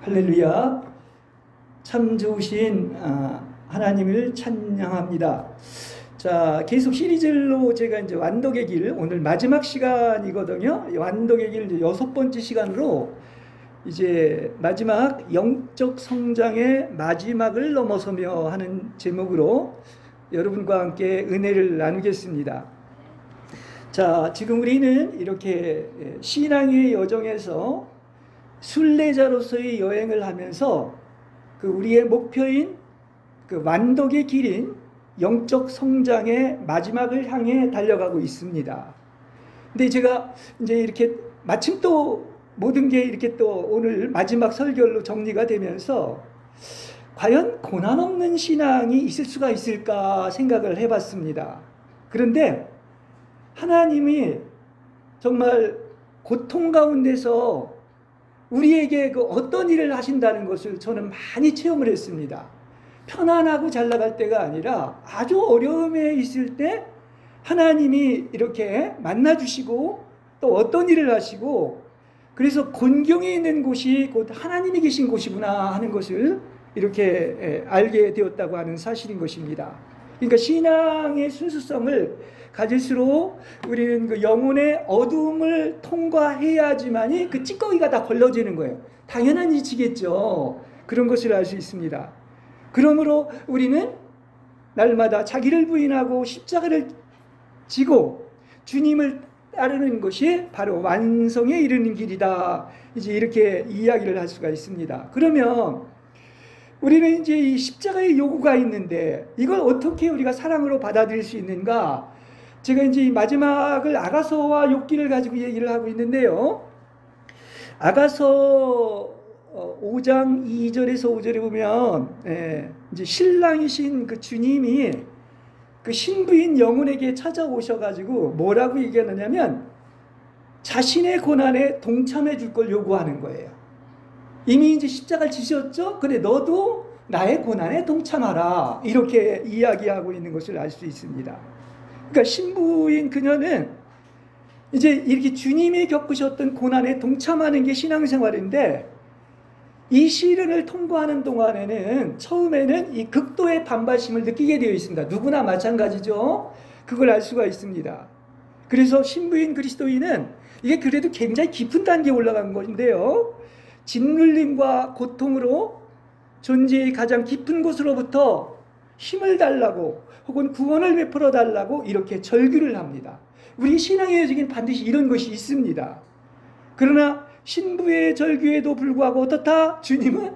할렐루야. 참 좋으신 하나님을 찬양합니다. 자, 계속 시리즈로 제가 이제 완독의 길, 오늘 마지막 시간이거든요. 완독의 길 6번째 시간으로 이제 마지막 영적 성장의 마지막을 넘어서며 하는 제목으로 여러분과 함께 은혜를 나누겠습니다. 자, 지금 우리는 이렇게 신앙의 여정에서 순례자로서의 여행을 하면서 그 우리의 목표인 그 완독의 길인 영적 성장의 마지막을 향해 달려가고 있습니다. 근데 제가 이제 이렇게 마침 또 모든 게 이렇게 또 오늘 마지막 설교로 정리가 되면서 과연 고난 없는 신앙이 있을 수가 있을까 생각을 해봤습니다. 그런데 하나님이 정말 고통 가운데서 우리에게 그 어떤 일을 하신다는 것을 저는 많이 체험을 했습니다. 편안하고 잘 나갈 때가 아니라 아주 어려움에 있을 때 하나님이 이렇게 만나주시고 또 어떤 일을 하시고, 그래서 곤경에 있는 곳이 곧 하나님이 계신 곳이구나 하는 것을 이렇게 알게 되었다고 하는 사실인 것입니다. 그러니까 신앙의 순수성을 가질수록 우리는 그 영혼의 어두움을 통과해야지만이 그 찌꺼기가 다 걸러지는 거예요. 당연한 이치겠죠. 그런 것을 알 수 있습니다. 그러므로 우리는 날마다 자기를 부인하고 십자가를 지고 주님을 따르는 것이 바로 완성에 이르는 길이다. 이제 이렇게 이야기를 할 수가 있습니다. 그러면 우리는 이제 이 십자가의 요구가 있는데 이걸 어떻게 우리가 사랑으로 받아들일 수 있는가? 제가 이제 이 마지막을 아가서와 욥기를 가지고 얘기를 하고 있는데요. 아가서 5장 2절에서 5절에 보면 이제 신랑이신 그 주님이 그 신부인 영혼에게 찾아오셔가지고 뭐라고 얘기하느냐면 자신의 고난에 동참해 줄 걸 요구하는 거예요. 이미 이제 십자가를 지셨죠? 근데 너도 나의 고난에 동참하라. 이렇게 이야기하고 있는 것을 알 수 있습니다. 그러니까 신부인 그녀는 이제 이렇게 주님이 겪으셨던 고난에 동참하는 게 신앙생활인데, 이 시련을 통과하는 동안에는 처음에는 이 극도의 반발심을 느끼게 되어 있습니다. 누구나 마찬가지죠. 그걸 알 수가 있습니다. 그래서 신부인 그리스도인은 이게 그래도 굉장히 깊은 단계에 올라간 것인데요. 짓눌림과 고통으로 존재의 가장 깊은 곳으로부터 힘을 달라고 혹은 구원을 베풀어 달라고 이렇게 절규를 합니다. 우리 신앙의 여정에는 반드시 이런 것이 있습니다. 그러나 신부의 절규에도 불구하고 어떻다? 주님은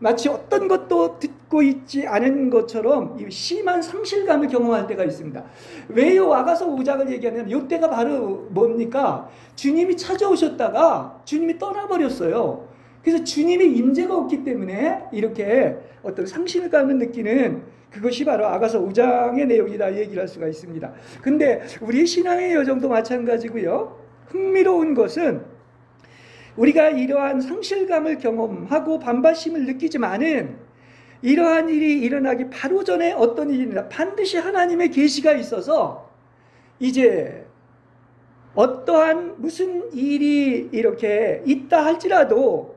마치 어떤 것도 듣고 있지 않은 것처럼 심한 상실감을 경험할 때가 있습니다. 왜요? 아가서 5장을 얘기하면 이때가 바로 뭡니까? 주님이 찾아오셨다가 주님이 떠나버렸어요. 그래서 주님의 임재가 없기 때문에 이렇게 어떤 상실감을 느끼는 그것이 바로 아가서 5장의 내용이다 얘기를 할 수가 있습니다. 근데 우리 신앙의 여정도 마찬가지고요. 흥미로운 것은 우리가 이러한 상실감을 경험하고 반발심을 느끼지만은 이러한 일이 일어나기 바로 전에 어떤 일이 일어나 반드시 하나님의 계시가 있어서 이제 어떠한 무슨 일이 이렇게 있다 할지라도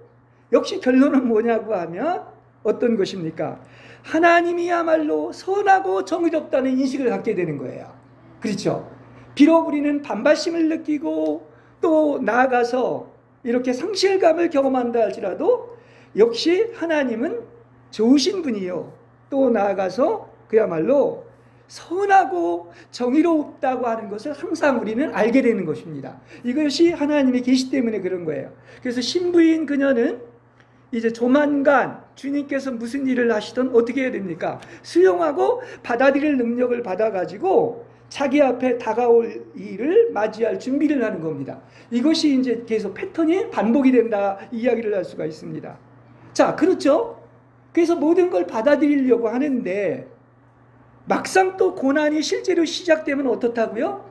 역시 결론은 뭐냐고 하면 어떤 것입니까? 하나님이야말로 선하고 정의롭다는 인식을 갖게 되는 거예요. 그렇죠? 비록 우리는 반발심을 느끼고 또 나아가서 이렇게 상실감을 경험한다 할지라도 역시 하나님은 좋으신 분이요. 또 나아가서 그야말로 선하고 정의롭다고 하는 것을 항상 우리는 알게 되는 것입니다. 이것이 하나님의 계시 때문에 그런 거예요. 그래서 신부인 그녀는 이제 조만간 주님께서 무슨 일을 하시든 어떻게 해야 됩니까? 수용하고 받아들일 능력을 받아가지고 자기 앞에 다가올 일을 맞이할 준비를 하는 겁니다. 이것이 이제 계속 패턴이 반복이 된다 이야기를 할 수가 있습니다. 자, 그렇죠? 그래서 모든 걸 받아들이려고 하는데 막상 또 고난이 실제로 시작되면 어떻다고요?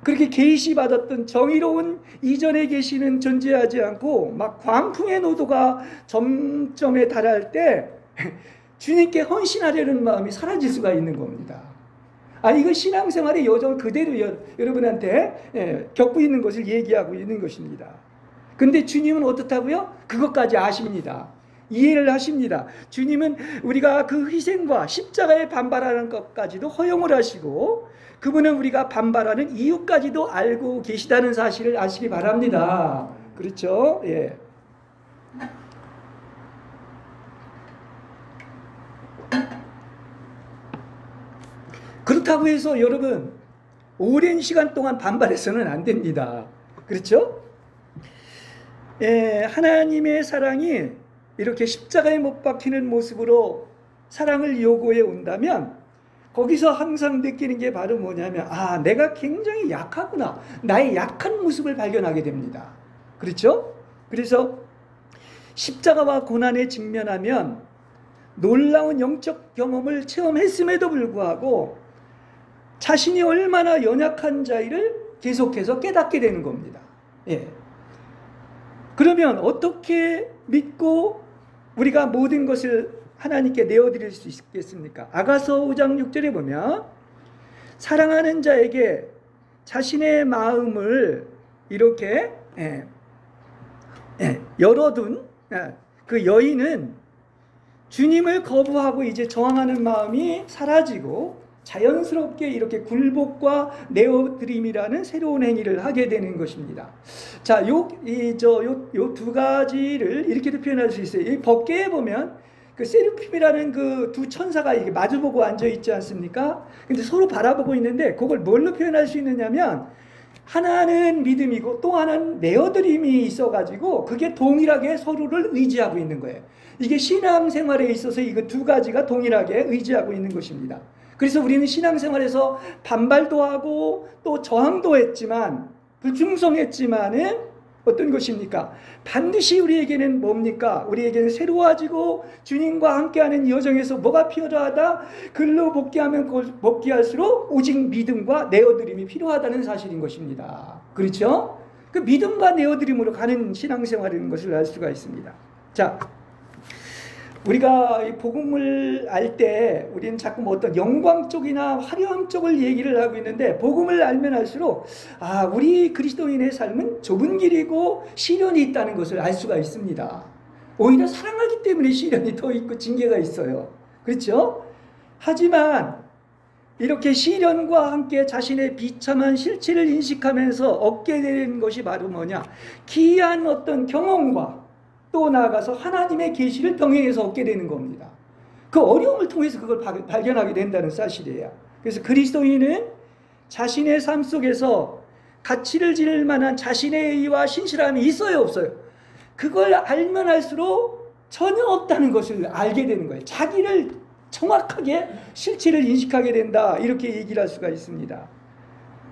그렇게 계시받았던 정의로운 이전에 계시는 존재하지 않고 막 광풍의 노도가 점점에 달할 때 주님께 헌신하려는 마음이 사라질 수가 있는 겁니다. 이거 신앙생활의 여정 그대로 여러분한테 겪고 있는 것을 얘기하고 있는 것입니다. 근데 주님은 어떻다고요? 그것까지 아십니다. 이해를 하십니다. 주님은 우리가 그 희생과 십자가에 반발하는 것까지도 허용을 하시고, 그분은 우리가 반발하는 이유까지도 알고 계시다는 사실을 아시기 바랍니다. 그렇죠? 예. 그렇다고 해서 여러분 오랜 시간 동안 반발해서는 안 됩니다. 그렇죠? 예, 하나님의 사랑이 이렇게 십자가에 못 박히는 모습으로 사랑을 요구해 온다면 거기서 항상 느끼는 게 바로 뭐냐면, 아, 내가 굉장히 약하구나. 나의 약한 모습을 발견하게 됩니다. 그렇죠? 그래서 십자가와 고난에 직면하면 놀라운 영적 경험을 체험했음에도 불구하고 자신이 얼마나 연약한 자를 계속해서 깨닫게 되는 겁니다. 예. 그러면 어떻게 믿고 우리가 모든 것을 하나님께 내어드릴 수 있겠습니까? 아가서 5장 6절에 보면 사랑하는 자에게 자신의 마음을 이렇게 열어둔 그 여인은 주님을 거부하고 이제 저항하는 마음이 사라지고 자연스럽게 이렇게 굴복과 내어드림이라는 새로운 행위를 하게 되는 것입니다. 자, 요 두 가지를 이렇게도 표현할 수 있어요. 이 법궤에 보면 그 세르핌이라는 그 두 천사가 이게 마주보고 앉아 있지 않습니까? 근데 서로 바라보고 있는데 그걸 뭘로 표현할 수 있느냐면, 하나는 믿음이고 또 하나는 내어드림이 있어가지고 그게 동일하게 서로를 의지하고 있는 거예요. 이게 신앙생활에 있어서 이거 두 가지가 동일하게 의지하고 있는 것입니다. 그래서 우리는 신앙생활에서 반발도 하고 또 저항도 했지만, 불충성했지만은 어떤 것입니까? 반드시 우리에게는 뭡니까? 우리에게는 새로워지고 주님과 함께하는 여정에서 뭐가 필요하다? 글로 복귀하면 복귀할수록 오직 믿음과 내어드림이 필요하다는 사실인 것입니다. 그렇죠? 그 믿음과 내어드림으로 가는 신앙생활인 것을 알 수가 있습니다. 자, 우리가 복음을 알 때 우리는 자꾸 뭐 어떤 영광 쪽이나 화려함 쪽을 얘기를 하고 있는데, 복음을 알면 알수록 아, 우리 그리스도인의 삶은 좁은 길이고 시련이 있다는 것을 알 수가 있습니다. 오히려 사랑하기 때문에 시련이 더 있고 징계가 있어요. 그렇죠? 하지만 이렇게 시련과 함께 자신의 비참한 실체를 인식하면서 얻게 되는 것이 바로 뭐냐? 기이한 어떤 경험과 또 나아가서 하나님의 계시를 병행해서 얻게 되는 겁니다. 그 어려움을 통해서 그걸 발견하게 된다는 사실이에요. 그래서 그리스도인은 자신의 삶 속에서 가치를 지닐 만한 자신의 의의와 신실함이 있어요, 없어요? 그걸 알면 알수록 전혀 없다는 것을 알게 되는 거예요. 자기를 정확하게 실체를 인식하게 된다, 이렇게 얘기를 할 수가 있습니다.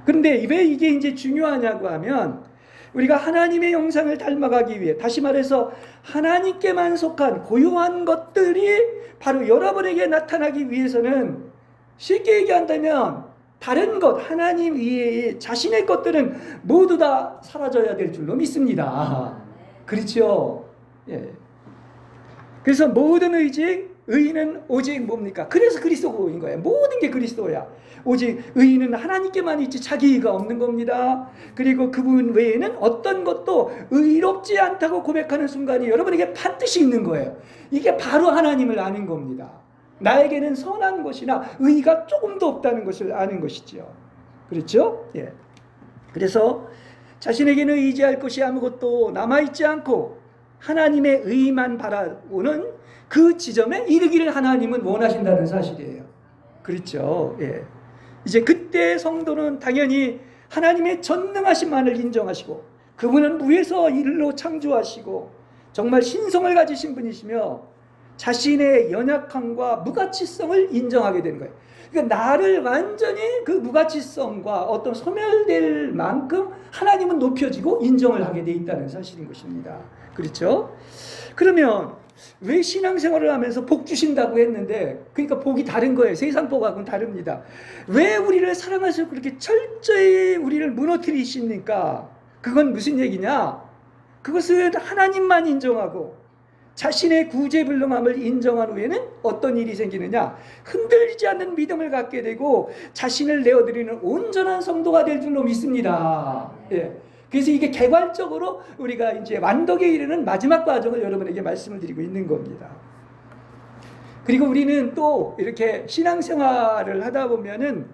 그런데 왜 이게 이제 중요하냐고 하면, 우리가 하나님의 형상을 닮아가기 위해, 다시 말해서 하나님께만 속한 고유한 것들이 바로 여러분에게 나타나기 위해서는, 쉽게 얘기한다면 다른 것, 하나님 이외의 자신의 것들은 모두 다 사라져야 될 줄로 믿습니다. 그렇죠? 예. 그래서 모든 의인은 오직 뭡니까? 그래서 그리스도인 거예요. 모든 게 그리스도야. 오직 의인은 하나님께만 있지 자기가 없는 겁니다. 그리고 그분 외에는 어떤 것도 의롭지 않다고 고백하는 순간이 여러분에게 반드시 있는 거예요. 이게 바로 하나님을 아는 겁니다. 나에게는 선한 것이나 의의가 조금도 없다는 것을 아는 것이죠. 그렇죠? 예. 그래서 자신에게는 의지할 것이 아무것도 남아있지 않고 하나님의 의의만 바라보는 그 지점에 이르기를 하나님은 원하신다는 사실이에요. 그렇죠? 예. 이제 그때 성도는 당연히 하나님의 전능하심만을 인정하시고, 그분은 무에서 일로 창조하시고 정말 신성을 가지신 분이시며 자신의 연약함과 무가치성을 인정하게 되는 거예요. 그러니까 나를 완전히 그 무가치성과 어떤 소멸될 만큼 하나님은 높여지고 인정을 하게 돼 있다는 사실인 것입니다. 그렇죠? 그러면 왜 신앙생활을 하면서 복 주신다고 했는데, 그러니까 복이 다른 거예요. 세상 복하고는 다릅니다. 왜 우리를 사랑하셔서 그렇게 철저히 우리를 무너뜨리십니까? 그건 무슨 얘기냐? 그것은 하나님만 인정하고 자신의 구제불능함을 인정한 후에는 어떤 일이 생기느냐? 흔들리지 않는 믿음을 갖게 되고 자신을 내어드리는 온전한 성도가 될 줄로 믿습니다. 예. 그래서 이게 개괄적으로 우리가 이제 완덕에 이르는 마지막 과정을 여러분에게 말씀을 드리고 있는 겁니다. 그리고 우리는 또 이렇게 신앙생활을 하다 보면은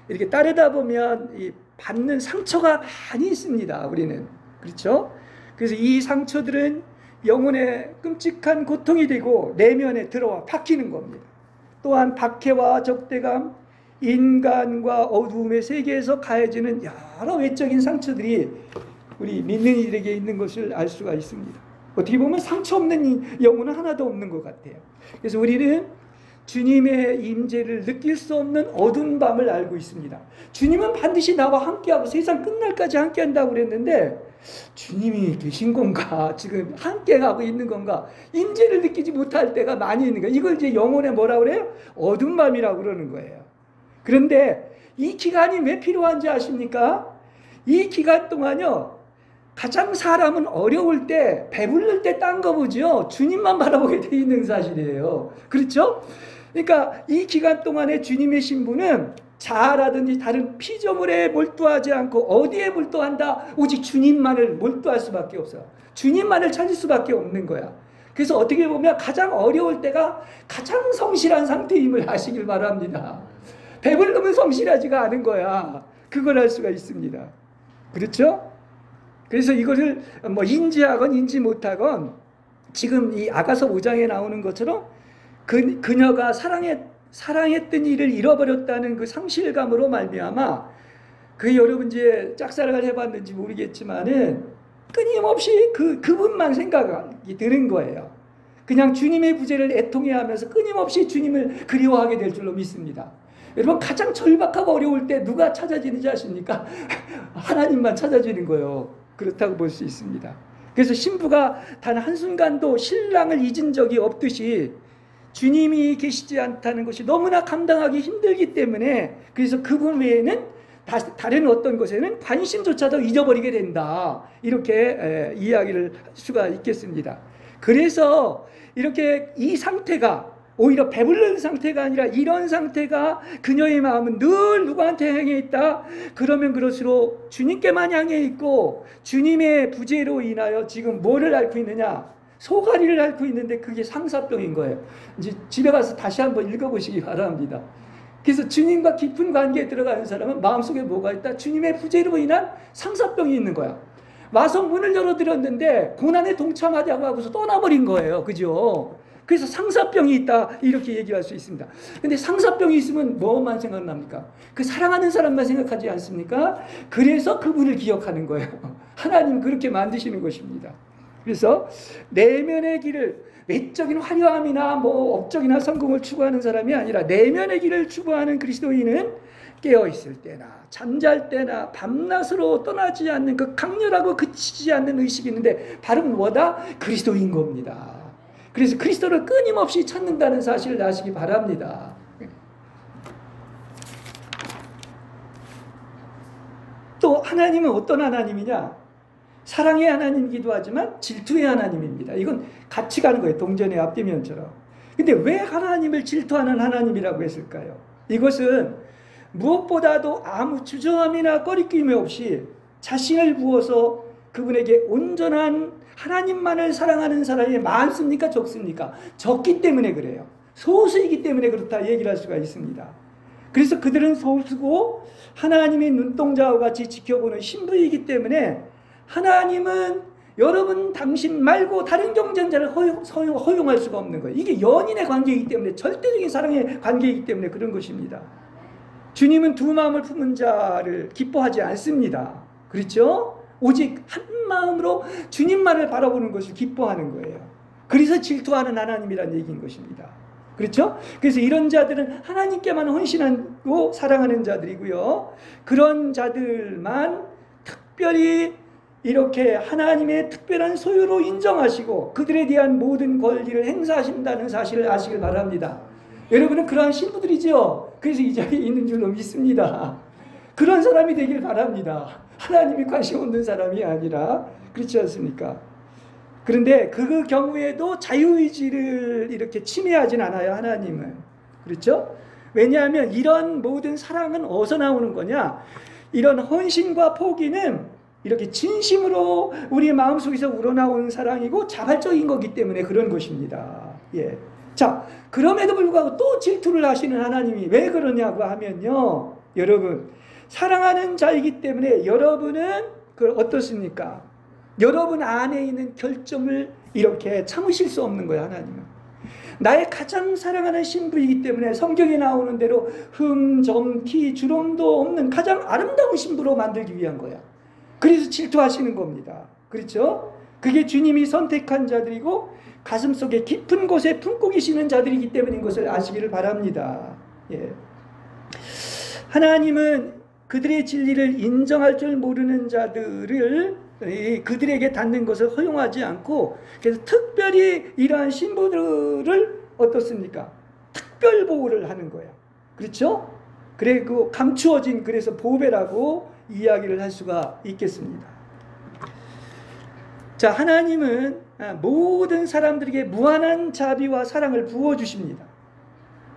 이렇게 따르다 보면 이 받는 상처가 많이 있습니다. 우리는. 그렇죠? 그래서 이 상처들은 영혼에 끔찍한 고통이 되고 내면에 들어와 박히는 겁니다. 또한 박해와 적대감, 인간과 어두움의 세계에서 가해지는 여러 외적인 상처들이 우리 믿는 이들에게 있는 것을 알 수가 있습니다. 어떻게 보면 상처 없는 영혼은 하나도 없는 것 같아요. 그래서 우리는 주님의 임재를 느낄 수 없는 어두운 밤을 알고 있습니다. 주님은 반드시 나와 함께하고 세상 끝날까지 함께한다고 그랬는데 주님이 계신 건가? 지금 함께하고 있는 건가? 임재를 느끼지 못할 때가 많이 있는 거예요. 이걸 이제 영혼에 뭐라고 그래요? 어두운 밤이라고 그러는 거예요. 그런데 이 기간이 왜 필요한지 아십니까? 이 기간 동안요, 가장 사람은 어려울 때, 배부를 때 딴 거 보죠. 주님만 바라보게 돼 있는 사실이에요. 그렇죠? 그러니까 이 기간 동안에 주님의 신부는 자아라든지 다른 피조물에 몰두하지 않고 어디에 몰두한다? 오직 주님만을 몰두할 수밖에 없어요. 주님만을 찾을 수밖에 없는 거야. 그래서 어떻게 보면 가장 어려울 때가 가장 성실한 상태임을 아시길 바랍니다. 배부르면 성실하지가 않은 거야. 그걸 알 수가 있습니다. 그렇죠? 그래서 이것을 뭐 인지하건 인지 못하건 지금 이 아가서 5장에 나오는 것처럼 그녀가 사랑했던 일을 잃어버렸다는 그 상실감으로 말미암아 여러분 이제 짝사랑을 해봤는지 모르겠지만은 끊임없이 그분만 생각이 드는 거예요. 그냥 주님의 부재를 애통해하면서 끊임없이 주님을 그리워하게 될 줄로 믿습니다. 여러분 가장 절박하고 어려울 때 누가 찾아지는지 아십니까? 하나님만 찾아지는 거예요. 그렇다고 볼 수 있습니다. 그래서 신부가 단 한순간도 신랑을 잊은 적이 없듯이 주님이 계시지 않다는 것이 너무나 감당하기 힘들기 때문에 그래서 그분 외에는 다른 어떤 것에는 관심조차도 잊어버리게 된다. 이렇게 이야기를 할 수가 있겠습니다. 그래서 이렇게 이 상태가 오히려 배부른 상태가 아니라 이런 상태가 그녀의 마음은 늘 누구한테 향해 있다? 그러면 그럴수록 주님께만 향해 있고 주님의 부재로 인하여 지금 뭐를 앓고 있느냐? 소가리를 앓고 있는데 그게 상사병인 거예요. 이제 집에 가서 다시 한번 읽어보시기 바랍니다. 그래서 주님과 깊은 관계에 들어가는 사람은 마음속에 뭐가 있다? 주님의 부재로 인한 상사병이 있는 거야. 와서 문을 열어드렸는데 고난에 동참하자고 하고서 떠나버린 거예요. 그죠? 그래서 상사병이 있다 이렇게 얘기할 수 있습니다. 근데 상사병이 있으면 뭐만 생각납니까? 그 사랑하는 사람만 생각하지 않습니까? 그래서 그분을 기억하는 거예요. 하나님 그렇게 만드시는 것입니다. 그래서 내면의 길을 외적인 화려함이나 뭐 업적이나 성공을 추구하는 사람이 아니라 내면의 길을 추구하는 그리스도인은 깨어있을 때나 잠잘 때나 밤낮으로 떠나지 않는 그 강렬하고 그치지 않는 의식이 있는데 바로 뭐다? 그리스도인 겁니다. 그래서 그리스도를 끊임없이 찾는다는 사실을 아시기 바랍니다. 또 하나님은 어떤 하나님이냐? 사랑의 하나님이기도 하지만 질투의 하나님입니다. 이건 같이 가는 거예요. 동전의 앞뒤면처럼. 근데 왜 하나님을 질투하는 하나님이라고 했을까요? 이것은 무엇보다도 아무 주저함이나 꺼리낌이 없이 자신을 부어서 그분에게 온전한 하나님만을 사랑하는 사람이 많습니까? 적습니까? 적기 때문에 그래요. 소수이기 때문에 그렇다 얘기를 할 수가 있습니다. 그래서 그들은 소수고 하나님의 눈동자와 같이 지켜보는 신부이기 때문에 하나님은 여러분 당신 말고 다른 경쟁자를 허용할 수가 없는 거예요. 이게 연인의 관계이기 때문에 절대적인 사랑의 관계이기 때문에 그런 것입니다. 주님은 두 마음을 품은 자를 기뻐하지 않습니다. 그렇죠? 오직 한 마음으로 주님만을 바라보는 것을 기뻐하는 거예요. 그래서 질투하는 하나님이라는 얘기인 것입니다. 그렇죠? 그래서 이런 자들은 하나님께만 헌신하고 사랑하는 자들이고요. 그런 자들만 특별히 이렇게 하나님의 특별한 소유로 인정하시고 그들에 대한 모든 권리를 행사하신다는 사실을 아시길 바랍니다. 여러분은 그러한 신부들이죠. 그래서 이 자리에 있는 줄로 믿습니다. 그런 사람이 되길 바랍니다. 하나님이 관심 없는 사람이 아니라. 그렇지 않습니까? 그런데 그 경우에도 자유의지를 이렇게 침해하진 않아요. 하나님은. 그렇죠? 왜냐하면 이런 모든 사랑은 어디서 나오는 거냐? 이런 헌신과 포기는 이렇게 진심으로 우리의 마음속에서 우러나오는 사랑이고 자발적인 거기 때문에 그런 것입니다. 예. 자, 그럼에도 불구하고 또 질투를 하시는 하나님이 왜 그러냐고 하면요, 여러분, 사랑하는 자이기 때문에 여러분은 어떻습니까? 여러분 안에 있는 결점을 이렇게 참으실 수 없는 거예요. 하나님은 나의 가장 사랑하는 신부이기 때문에 성경에 나오는 대로 흠, 점, 티, 주름도 없는 가장 아름다운 신부로 만들기 위한 거야. 그래서 질투하시는 겁니다. 그렇죠? 그게 주님이 선택한 자들이고 가슴속에 깊은 곳에 품고 계시는 자들이기 때문인 것을 아시기를 바랍니다. 예. 하나님은 그들의 진리를 인정할 줄 모르는 자들을 그들에게 닿는 것을 허용하지 않고, 그래서 특별히 이러한 신부들을 어떻습니까? 특별 보호를 하는 거야. 그렇죠? 그리고 감추어진, 그래서 보배라고 이야기를 할 수가 있겠습니다. 자, 하나님은 모든 사람들에게 무한한 자비와 사랑을 부어주십니다.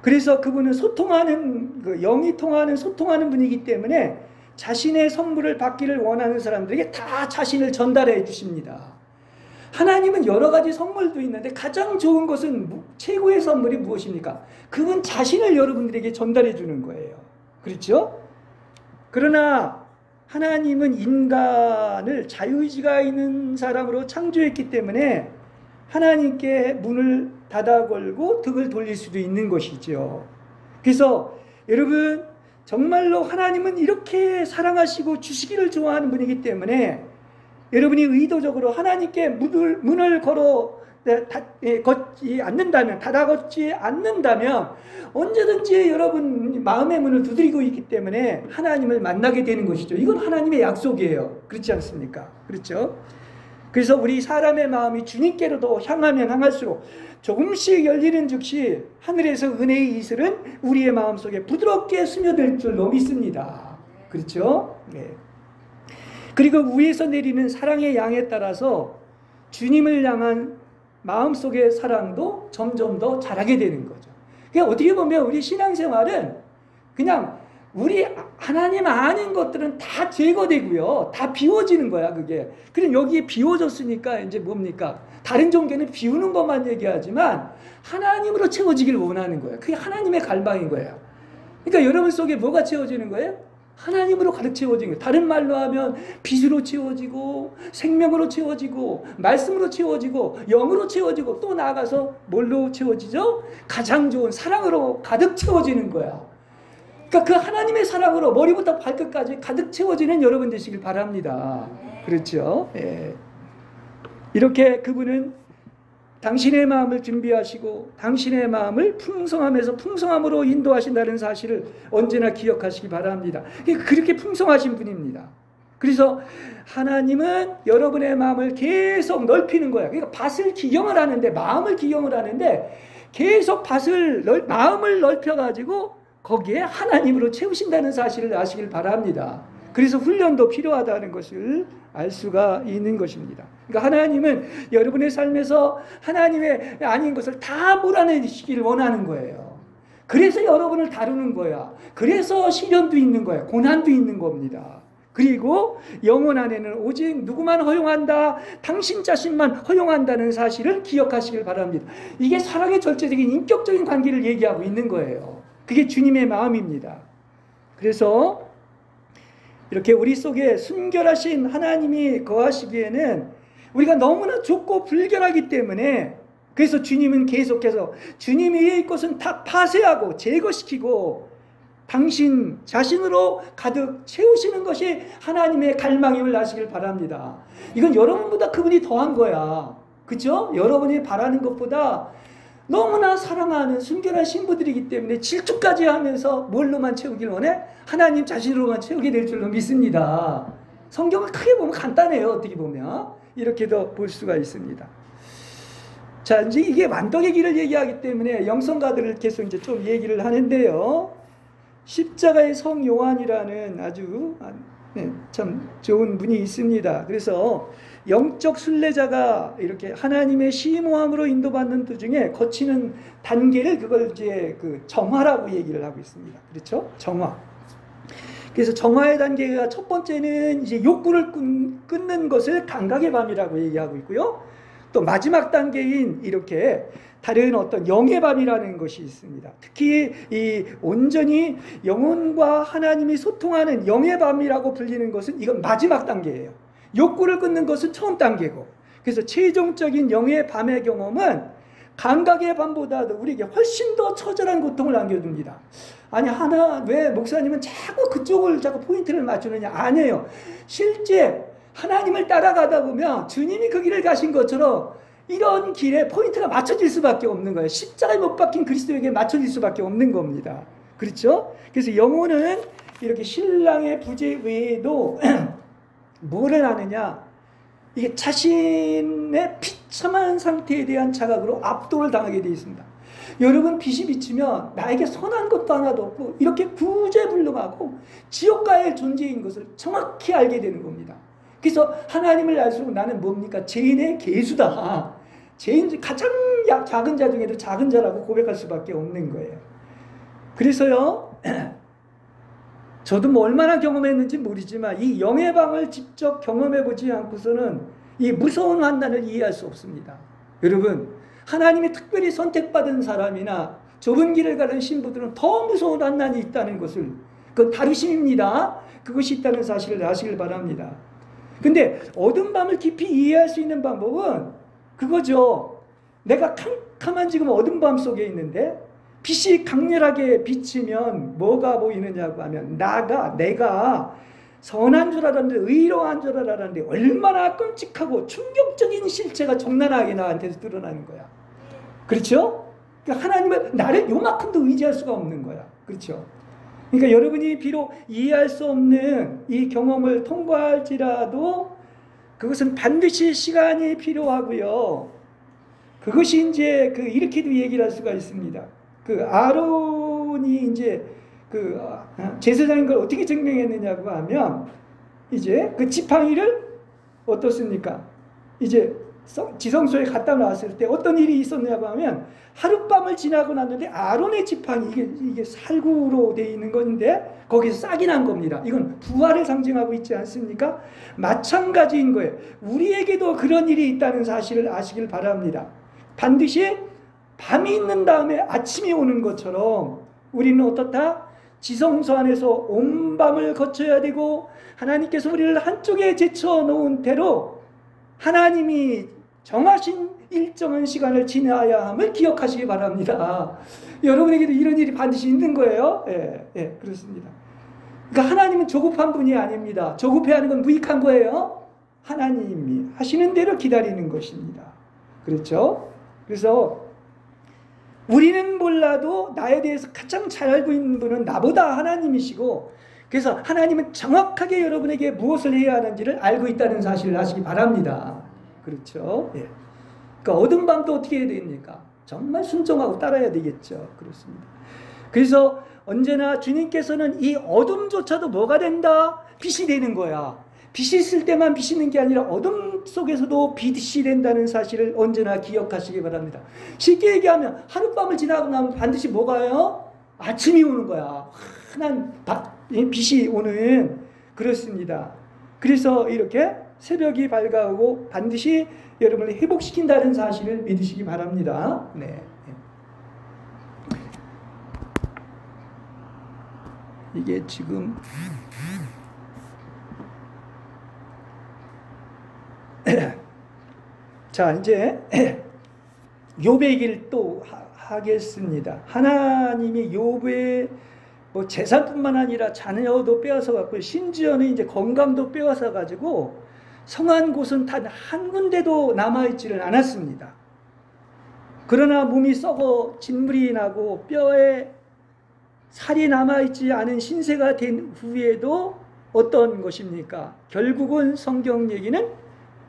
그래서 그분은 소통하는, 영이 통하는 소통하는 분이기 때문에 자신의 선물을 받기를 원하는 사람들에게 다 자신을 전달해 주십니다. 하나님은 여러 가지 선물도 있는데 가장 좋은 것은 최고의 선물이 무엇입니까? 그분 자신을 여러분들에게 전달해 주는 거예요. 그렇죠? 그러나 하나님은 인간을 자유의지가 있는 사람으로 창조했기 때문에 하나님께 문을 닫아 걸고 등을 돌릴 수도 있는 것이죠. 그래서 여러분, 정말로 하나님은 이렇게 사랑하시고 주시기를 좋아하는 분이기 때문에 여러분이 의도적으로 하나님께 문을 걷지 않는다면, 닫아 걷지 않는다면 언제든지 여러분 마음의 문을 두드리고 있기 때문에 하나님을 만나게 되는 것이죠. 이건 하나님의 약속이에요. 그렇지 않습니까? 그렇죠? 그래서 우리 사람의 마음이 주님께로도 향하면 향할수록 조금씩 열리는 즉시 하늘에서 은혜의 이슬은 우리의 마음속에 부드럽게 스며들 줄로 믿습니다. 그렇죠? 네. 그리고 위에서 내리는 사랑의 양에 따라서 주님을 향한 마음속의 사랑도 점점 더 자라게 되는 거죠. 그러니까 어떻게 보면 우리 신앙생활은 그냥 우리 하나님 아닌 것들은 다 제거되고요, 다 비워지는 거야. 그게 그럼 여기에 비워졌으니까 이제 뭡니까? 다른 종교는 비우는 것만 얘기하지만 하나님으로 채워지길 원하는 거예요. 그게 하나님의 갈망인 거예요. 그러니까 여러분 속에 뭐가 채워지는 거예요? 하나님으로 가득 채워지는 거예요. 다른 말로 하면 빛으로 채워지고 생명으로 채워지고 말씀으로 채워지고 영으로 채워지고 또 나아가서 뭘로 채워지죠? 가장 좋은 사랑으로 가득 채워지는 거야. 그러니까 그 하나님의 사랑으로 머리부터 발끝까지 가득 채워지는 여러분 되시길 바랍니다. 그렇죠? 예. 이렇게 그분은 당신의 마음을 준비하시고 당신의 마음을 풍성함에서 풍성함으로 인도하신다는 사실을 언제나 기억하시기 바랍니다. 그렇게 풍성하신 분입니다. 그래서 하나님은 여러분의 마음을 계속 넓히는 거예요. 그러니까 밭을 기경을 하는데, 마음을 기경을 하는데 계속 마음을 넓혀가지고 거기에 하나님으로 채우신다는 사실을 아시길 바랍니다. 그래서 훈련도 필요하다는 것을 알 수가 있는 것입니다. 그러니까 하나님은 여러분의 삶에서 하나님의 아닌 것을 다 몰아내시기를 원하는 거예요. 그래서 여러분을 다루는 거야. 그래서 시련도 있는 거야. 고난도 있는 겁니다. 그리고 영혼 안에는 오직 누구만 허용한다? 당신 자신만 허용한다는 사실을 기억하시길 바랍니다. 이게 사랑의 절제적인 인격적인 관계를 얘기하고 있는 거예요. 그게 주님의 마음입니다. 그래서 이렇게 우리 속에 순결하신 하나님이 거하시기에는 우리가 너무나 좁고 불결하기 때문에, 그래서 주님은 계속해서 주님의 것은 다 파쇄하고 제거시키고 당신 자신으로 가득 채우시는 것이 하나님의 갈망임을 아시길 바랍니다. 이건 여러분보다 그분이 더한 거야. 그렇죠? 여러분이 바라는 것보다 너무나 사랑하는 순결한 신부들이기 때문에 질투까지 하면서 뭘로만 채우길 원해? 하나님 자신으로만 채우게 될 줄로 믿습니다. 성경을 크게 보면 간단해요. 어떻게 보면 이렇게도 볼 수가 있습니다. 자, 이제 이게 완덕의 길을 얘기하기 때문에 영성가들을 계속 이제 좀 얘기를 하는데요. 십자가의 성 요한이라는 아주 참 좋은 분이 있습니다. 그래서 영적 순례자가 이렇게 하나님의 심오함으로 인도받는 도중에 거치는 단계를, 그걸 이제 그 정화라고 얘기를 하고 있습니다. 그렇죠? 정화. 그래서 정화의 단계가 첫 번째는 이제 욕구를 끊는 것을 감각의 밤이라고 얘기하고 있고요. 또 마지막 단계인 이렇게 다른 어떤 영의 밤이라는 것이 있습니다. 특히 이 온전히 영혼과 하나님이 소통하는 영의 밤이라고 불리는 것은 이건 마지막 단계예요. 욕구를 끊는 것은 처음 단계고, 그래서 최종적인 영의 밤의 경험은 감각의 밤보다도 우리에게 훨씬 더 처절한 고통을 안겨줍니다. 아니 왜 목사님은 자꾸 그쪽을 자꾸 포인트를 맞추느냐? 아니에요. 실제 하나님을 따라가다 보면 주님이 그 길을 가신 것처럼 이런 길에 포인트가 맞춰질 수밖에 없는 거예요. 십자가에 못 박힌 그리스도에게 맞춰질 수밖에 없는 겁니다. 그렇죠? 그래서 영혼은 이렇게 신랑의 부재 외에도 뭐를 하느냐? 이게 자신의 비참한 상태에 대한 자각으로 압도를 당하게 되어 있습니다. 여러분, 빛이 비치면 나에게 선한 것도 하나도 없고 이렇게 구제불능하고 지옥가의 존재인 것을 정확히 알게 되는 겁니다. 그래서 하나님을 알수록 나는 뭡니까? 죄인의 개수다. 죄인, 가장 작은 자 중에도 작은 자라고 고백할 수밖에 없는 거예요. 그래서요, 저도 뭐 얼마나 경험했는지 모르지만 이 영의 방을 직접 경험해보지 않고서는 이 무서운 환난을 이해할 수 없습니다. 여러분, 하나님이 특별히 선택받은 사람이나 좁은 길을 가는 신부들은 더 무서운 환난이 있다는 것을, 그건 다루심입니다. 그것이 있다는 사실을 아시길 바랍니다. 근데 어두운 밤을 깊이 이해할 수 있는 방법은 그거죠. 내가 캄캄한 지금 어두운 밤 속에 있는데 빛이 강렬하게 비치면 뭐가 보이느냐고 하면 내가 선한 줄 알았는데, 의로한 줄 알았는데 얼마나 끔찍하고 충격적인 실체가 적나라하게 나한테서 드러나는 거야. 그렇죠? 그러니까 하나님은 나를 요만큼도 의지할 수가 없는 거야. 그렇죠? 그러니까 여러분이 비록 이해할 수 없는 이 경험을 통과할지라도 그것은 반드시 시간이 필요하고요. 그것이 이제 이렇게도 얘기를 할 수가 있습니다. 아론이 이제 제사장인 걸 어떻게 증명했느냐고 하면, 이제 그 지팡이를 어떻습니까? 이제 지성소에 갖다 놨을 때 어떤 일이 있었냐고 하면, 하룻밤을 지나고 났는데 아론의 지팡이, 이게 살구로 되어 있는 건데 거기서 싹이 난 겁니다. 이건 부활을 상징하고 있지 않습니까? 마찬가지인 거예요. 우리에게도 그런 일이 있다는 사실을 아시길 바랍니다. 반드시 밤이 있는 다음에 아침이 오는 것처럼 우리는 어떻다? 지성소 안에서 온 밤을 거쳐야 되고, 하나님께서 우리를 한쪽에 제쳐놓은 대로 하나님이 정하신 일정한 시간을 지나야 함을 기억하시기 바랍니다. 여러분에게도 이런 일이 반드시 있는 거예요. 예, 그렇습니다. 그러니까 하나님은 조급한 분이 아닙니다. 조급해하는 건 무익한 거예요. 하나님이 하시는 대로 기다리는 것입니다. 그렇죠? 그래서 우리는 몰라도 나에 대해서 가장 잘 알고 있는 분은 나보다 하나님이시고, 그래서 하나님은 정확하게 여러분에게 무엇을 해야 하는지를 알고 있다는 사실을 아시기 바랍니다. 그렇죠? 예. 그러니까 어두운 밤도 어떻게 해야 됩니까? 정말 순종하고 따라야 되겠죠. 그렇습니다. 그래서 언제나 주님께서는 이 어둠조차도 뭐가 된다? 빛이 되는 거야. 빛이 있을 때만 빛이 있는 게 아니라 어둠 속에서도 빛이 된다는 사실을 언제나 기억하시기 바랍니다. 쉽게 얘기하면 하룻밤을 지나고 나면 반드시 뭐가요? 아침이 오는 거야. 환한 빛이 오는, 그렇습니다. 그래서 이렇게 새벽이 밝아오고 반드시 여러분을 회복시킨다는 사실을 믿으시기 바랍니다. 네. 이게 지금 자, 이제 욥의 얘기를 또 하겠습니다. 하나님이 욥의 재산뿐만 아니라 자녀도 빼앗아 갖고, 심지어는 이제 건강도 빼앗아 가지고 성한 곳은 단 한 군데도 남아있지를 않았습니다. 그러나 몸이 썩어 진물이 나고 뼈에 살이 남아있지 않은 신세가 된 후에도 어떤 것입니까? 결국은 성경 얘기는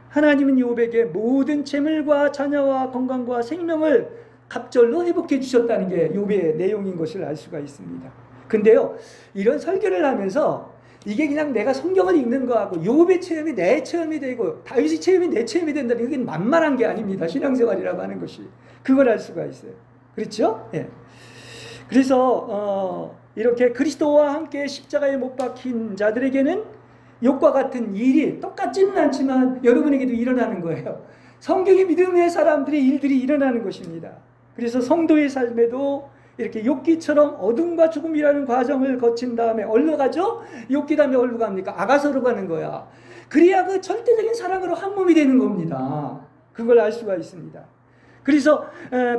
하나님은 욥에게 모든 재물과 자녀와 건강과 생명을 갑절로 회복해 주셨다는 게 욥의 내용인 것을 알 수가 있습니다. 근데요, 이런 설교를 하면서 이게 그냥 내가 성경을 읽는 거하고 욥의 체험이 내 체험이 되고 다윗의 체험이 내 체험이 된다는 게 만만한 게 아닙니다. 신앙생활이라고 하는 것이. 그걸 알 수가 있어요. 그렇죠? 예. 그래서 이렇게 그리스도와 함께 십자가에 못 박힌 자들에게는 욕과 같은 일이 똑같지는 않지만 여러분에게도 일어나는 거예요. 성경의 믿음의 사람들의 일들이 일어나는 것입니다. 그래서 성도의 삶에도 이렇게 욥기처럼 어둠과 죽음이라는 과정을 거친 다음에 어디로 가죠? 욥기 다음에 어디로 갑니까? 아가서로 가는 거야. 그래야 그 절대적인 사랑으로 한 몸이 되는 겁니다. 그걸 알 수가 있습니다. 그래서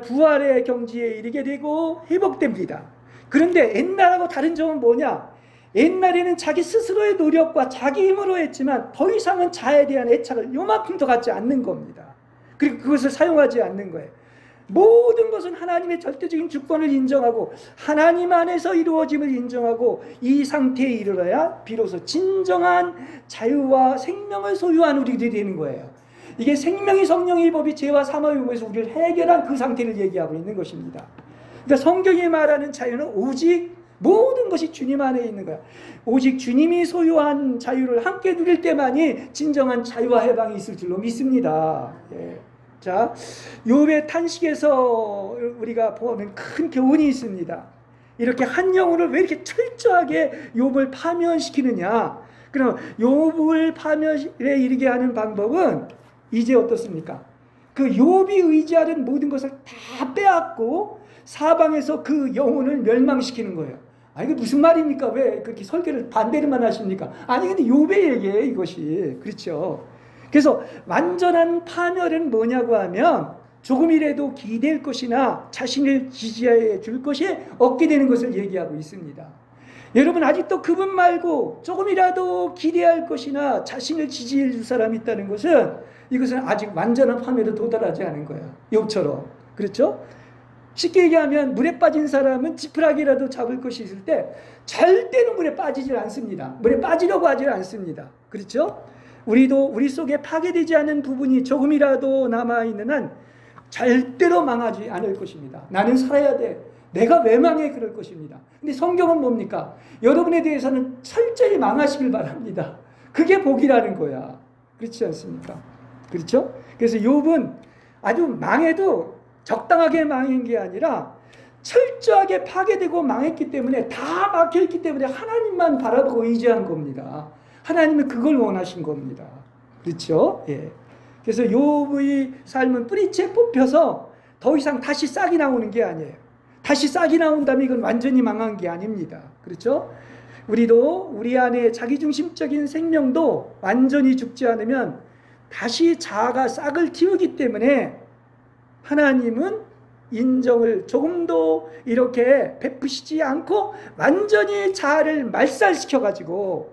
부활의 경지에 이르게 되고 회복됩니다. 그런데 옛날하고 다른 점은 뭐냐? 옛날에는 자기 스스로의 노력과 자기 힘으로 했지만 더 이상은 자에 대한 애착을 요만큼도 갖지 않는 겁니다. 그리고 그것을 사용하지 않는 거예요. 모든 것은 하나님의 절대적인 주권을 인정하고 하나님 안에서 이루어짐을 인정하고 이 상태에 이르러야 비로소 진정한 자유와 생명을 소유한 우리들이 되는 거예요. 이게 생명이 성령의 법이 죄와 사망의 몸에서 우리를 해결한 그 상태를 얘기하고 있는 것입니다. 그러니까 성경이 말하는 자유는 오직 모든 것이 주님 안에 있는 거야. 오직 주님이 소유한 자유를 함께 누릴 때만이 진정한 자유와 해방이 있을 줄로 믿습니다. 예. 자, 욥의 탄식에서 우리가 보면 큰 교훈이 있습니다. 이렇게 한 영혼을 왜 이렇게 철저하게 욥을 파면시키느냐? 그럼 욥을 파면에 이르게 하는 방법은 이제 어떻습니까? 그 욥이 의지하는 모든 것을 다 빼앗고 사방에서 그 영혼을 멸망시키는 거예요. 아, 이게 무슨 말입니까? 왜 그렇게 설교를 반대로만 하십니까? 아니, 근데 욥의 얘기예요, 이것이. 그렇죠? 그래서 완전한 파멸은 뭐냐고 하면 조금이라도 기댈 것이나 자신을 지지해 줄 것이 없게 되는 것을 얘기하고 있습니다. 여러분, 아직도 그분 말고 조금이라도 기대할 것이나 자신을 지지해 줄 사람이 있다는 것은 이것은 아직 완전한 파멸에 도달하지 않은 거예요. 욥처럼. 그렇죠? 쉽게 얘기하면 물에 빠진 사람은 지푸라기라도 잡을 것이 있을 때 절대로 물에 빠지질 않습니다. 물에 빠지려고 하질 않습니다. 그렇죠? 우리도 우리 속에 파괴되지 않은 부분이 조금이라도 남아있는 한 절대로 망하지 않을 것입니다. 나는 살아야 돼. 내가 왜 망해? 그럴 것입니다. 근데 성경은 뭡니까? 여러분에 대해서는 철저히 망하시길 바랍니다. 그게 복이라는 거야. 그렇지 않습니까? 그렇죠? 그래서 욥은 아주 망해도 적당하게 망한 게 아니라 철저하게 파괴되고 망했기 때문에 다 막혀있기 때문에 하나님만 바라보고 의지한 겁니다. 하나님은 그걸 원하신 겁니다. 그렇죠? 예. 그래서 욥의 삶은 뿌리채 뽑혀서 더 이상 다시 싹이 나오는 게 아니에요. 다시 싹이 나온다면 이건 완전히 망한 게 아닙니다. 그렇죠? 우리도 우리 안에 자기중심적인 생명도 완전히 죽지 않으면 다시 자아가 싹을 틔우기 때문에 하나님은 인정을 조금도 이렇게 베푸시지 않고 완전히 자아를 말살시켜가지고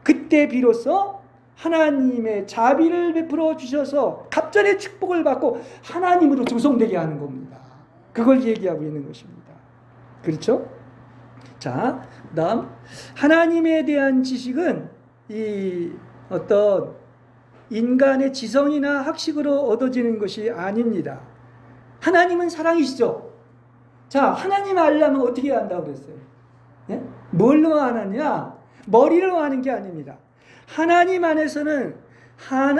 그때 비로소 하나님의 자비를 베풀어 주셔서 갑절의 축복을 받고 하나님으로 조성되게 하는 겁니다. 그걸 얘기하고 있는 것입니다. 그렇죠? 자, 다음 하나님에 대한 지식은 이 어떤 인간의 지성이나 학식으로 얻어지는 것이 아닙니다. 하나님은 사랑이시죠? 자, 하나님 알려면 어떻게 한다고 그랬어요? 예? 뭘로 하느냐? 머리로 하는 게 아닙니다. 하나님 안에서는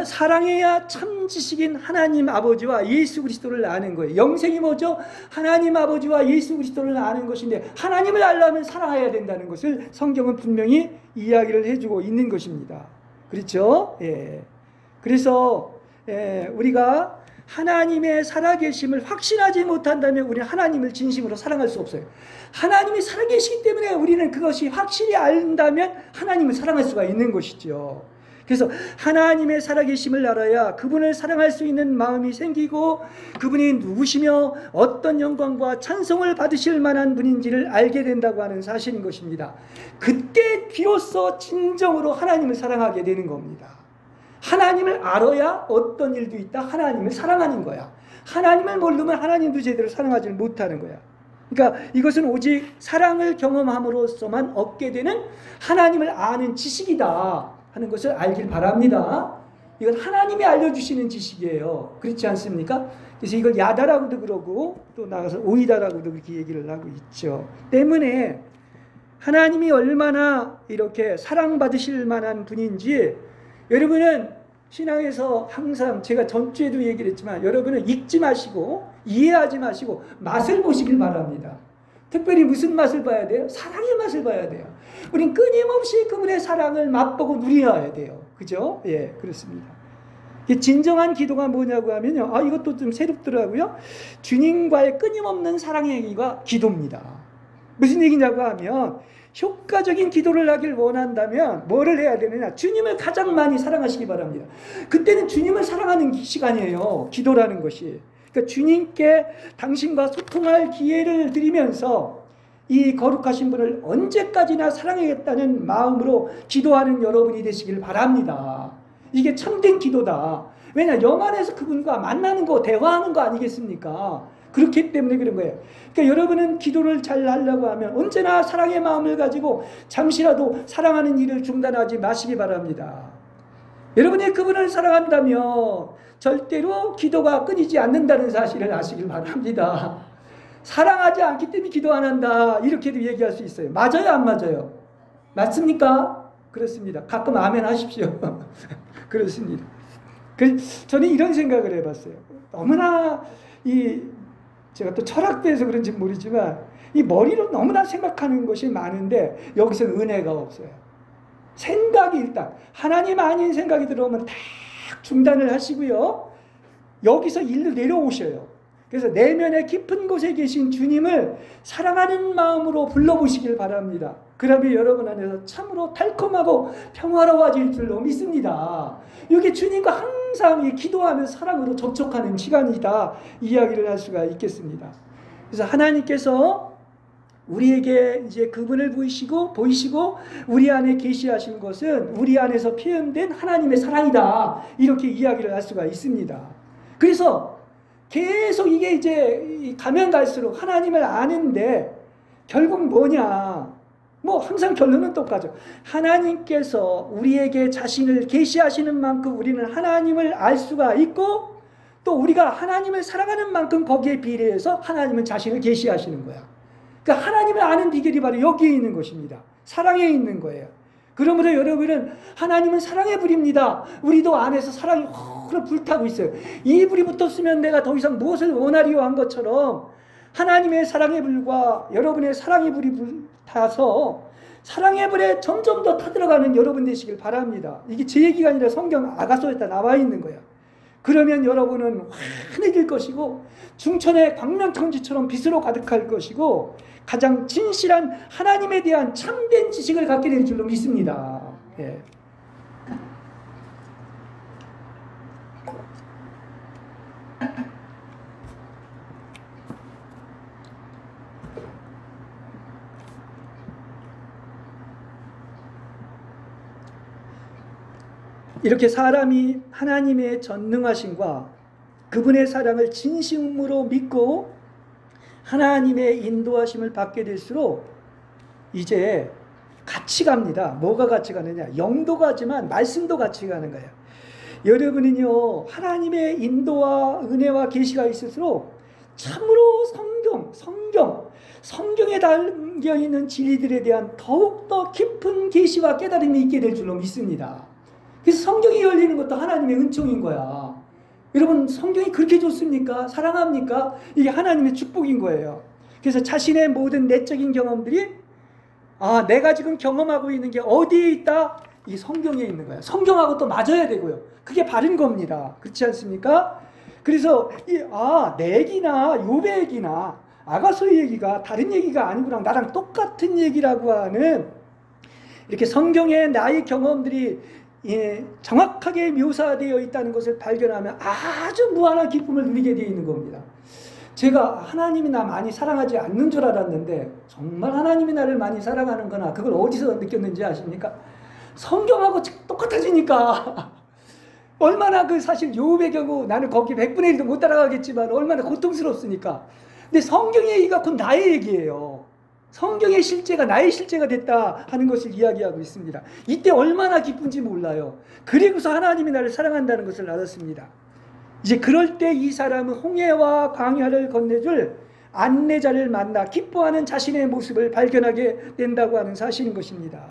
사랑해야 참 지식인 하나님 아버지와 예수 그리스도를 아는 거예요. 영생이 뭐죠? 하나님 아버지와 예수 그리스도를 아는 것인데 하나님을 알려면 사랑해야 된다는 것을 성경은 분명히 이야기를 해주고 있는 것입니다. 그렇죠? 예. 그래서 우리가 하나님의 살아계심을 확신하지 못한다면 우리는 하나님을 진심으로 사랑할 수 없어요. 하나님이 살아계시기 때문에 우리는 그것이 확실히 안다면 하나님을 사랑할 수가 있는 것이죠. 그래서 하나님의 살아계심을 알아야 그분을 사랑할 수 있는 마음이 생기고 그분이 누구시며 어떤 영광과 찬송을 받으실 만한 분인지를 알게 된다고 하는 사실인 것입니다. 그때 비로소 진정으로 하나님을 사랑하게 되는 겁니다. 하나님을 알아야 어떤 일도 있다. 하나님을 사랑하는 거야. 하나님을 모르면 하나님도 제대로 사랑하지 못하는 거야. 그러니까 이것은 오직 사랑을 경험함으로써만 얻게 되는 하나님을 아는 지식이다 하는 것을 알길 바랍니다. 이건 하나님이 알려주시는 지식이에요. 그렇지 않습니까? 그래서 이걸 야다라고도 그러고 또 나가서 오이다라고도 그렇게 얘기를 하고 있죠. 때문에 하나님이 얼마나 이렇게 사랑받으실 만한 분인지 여러분은 신앙에서 항상 제가 전주에도 얘기를 했지만 여러분은 읽지 마시고 이해하지 마시고 맛을 보시길 바랍니다. 특별히 무슨 맛을 봐야 돼요? 사랑의 맛을 봐야 돼요. 우린 끊임없이 그분의 사랑을 맛보고 누려야 돼요. 그죠? 예, 그렇습니다. 진정한 기도가 뭐냐고 하면요. 이것도 좀 새롭더라고요. 주님과의 끊임없는 사랑의 행위가 기도입니다. 무슨 얘기냐고 하면 효과적인 기도를 하길 원한다면 뭐를 해야 되느냐? 주님을 가장 많이 사랑하시기 바랍니다. 그때는 주님을 사랑하는 시간이에요. 기도라는 것이. 그러니까 주님께 당신과 소통할 기회를 드리면서 이 거룩하신 분을 언제까지나 사랑하겠다는 마음으로 기도하는 여러분이 되시길 바랍니다. 이게 참된 기도다. 왜냐? 영 안에서 그분과 만나는 거, 대화하는 거 아니겠습니까? 그렇기 때문에 그런 거예요. 그러니까 여러분은 기도를 잘 하려고 하면 언제나 사랑의 마음을 가지고 잠시라도 사랑하는 일을 중단하지 마시기 바랍니다. 여러분이 그분을 사랑한다면 절대로 기도가 끊이지 않는다는 사실을 아시길 바랍니다. 사랑하지 않기 때문에 기도 안 한다, 이렇게도 얘기할 수 있어요. 맞아요, 안 맞아요? 맞습니까? 그렇습니다. 가끔 아멘 하십시오. 그렇습니다. 저는 이런 생각을 해봤어요. 너무나 제가 또 철학배에서 그런지 모르지만 이 머리로 너무나 생각하는 것이 많은데 여기서는 은혜가 없어요. 생각이 일단 하나님 아닌 생각이 들어오면 딱 중단을 하시고요. 여기서 일로 내려오셔요. 그래서 내면의 깊은 곳에 계신 주님을 사랑하는 마음으로 불러보시길 바랍니다. 그러면 여러분 안에서 참으로 달콤하고 평화로워질 줄로 믿습니다. 이게 주님과 항상 기도하며 사랑으로 접촉하는 시간이다, 이야기를 할 수가 있겠습니다. 그래서 하나님께서 우리에게 이제 그분을 보이시고 우리 안에 계시하신 것은 우리 안에서 표현된 하나님의 사랑이다, 이렇게 이야기를 할 수가 있습니다. 그래서 계속 이게 이제 가면 갈수록 하나님을 아는데 결국 뭐냐? 항상 결론은 똑같죠. 하나님께서 우리에게 자신을 계시하시는 만큼 우리는 하나님을 알 수가 있고, 또 우리가 하나님을 사랑하는 만큼 거기에 비례해서 하나님은 자신을 계시하시는 거야. 그러니까 하나님을 아는 비결이 바로 여기에 있는 것입니다. 사랑에 있는 거예요. 그러므로 여러분은 하나님은 사랑의 불입니다. 우리도 안에서 사랑이 확 불타고 있어요. 이 불이 붙었으면 내가 더 이상 무엇을 원하리요 한 것처럼 하나님의 사랑의 불과 여러분의 사랑의 불이 불타서 사랑의 불에 점점 더 타들어가는 여러분 되시길 바랍니다. 이게 제 얘기가 아니라 성경 아가서에다 나와 있는 거예요. 그러면 여러분은 환해질 것이고 중천의 광명천지처럼 빛으로 가득할 것이고 가장 진실한 하나님에 대한 참된 지식을 갖게 될 줄로 믿습니다. 예. 이렇게 사람이 하나님의 전능하심과 그분의 사랑을 진심으로 믿고 하나님의 인도하심을 받게 될수록 이제 같이 갑니다. 뭐가 같이 가느냐? 영도 가지만 말씀도 같이 가는 거예요. 여러분은요, 하나님의 인도와 은혜와 계시가 있을수록 참으로 성경에 담겨 있는 진리들에 대한 더욱더 깊은 계시와 깨달음이 있게 될 줄로 믿습니다. 그래서 성경이 열리는 것도 하나님의 은총인 거야. 여러분, 성경이 그렇게 좋습니까? 사랑합니까? 이게 하나님의 축복인 거예요. 그래서 자신의 모든 내적인 경험들이 내가 지금 경험하고 있는 게 어디에 있다? 이 성경에 있는 거야. 성경하고 또 맞아야 되고요. 그게 바른 겁니다. 그렇지 않습니까? 그래서 내 얘기나 욥의 얘기나 아가서의 얘기가 다른 얘기가 아니구나, 나랑 똑같은 얘기라고 하는 이렇게 성경에 나의 경험들이 정확하게 묘사되어 있다는 것을 발견하면 아주 무한한 기쁨을 누리게 되어 있는 겁니다. 제가 하나님이 나 많이 사랑하지 않는 줄 알았는데 정말 하나님이 나를 많이 사랑하는 거나 그걸 어디서 느꼈는지 아십니까? 성경하고 똑같아지니까. 얼마나 사실 욥의 경우 나는 거기 100분의 1도 못 따라가겠지만 얼마나 고통스럽습니까? 근데 성경의 얘기가 곧 나의 얘기예요. 성경의 실제가 나의 실제가 됐다 하는 것을 이야기하고 있습니다. 이때 얼마나 기쁜지 몰라요. 그리고서 하나님이 나를 사랑한다는 것을 알았습니다. 이제 그럴 때 이 사람은 홍해와 광야를 건네줄 안내자를 만나 기뻐하는 자신의 모습을 발견하게 된다고 하는 사실인 것입니다.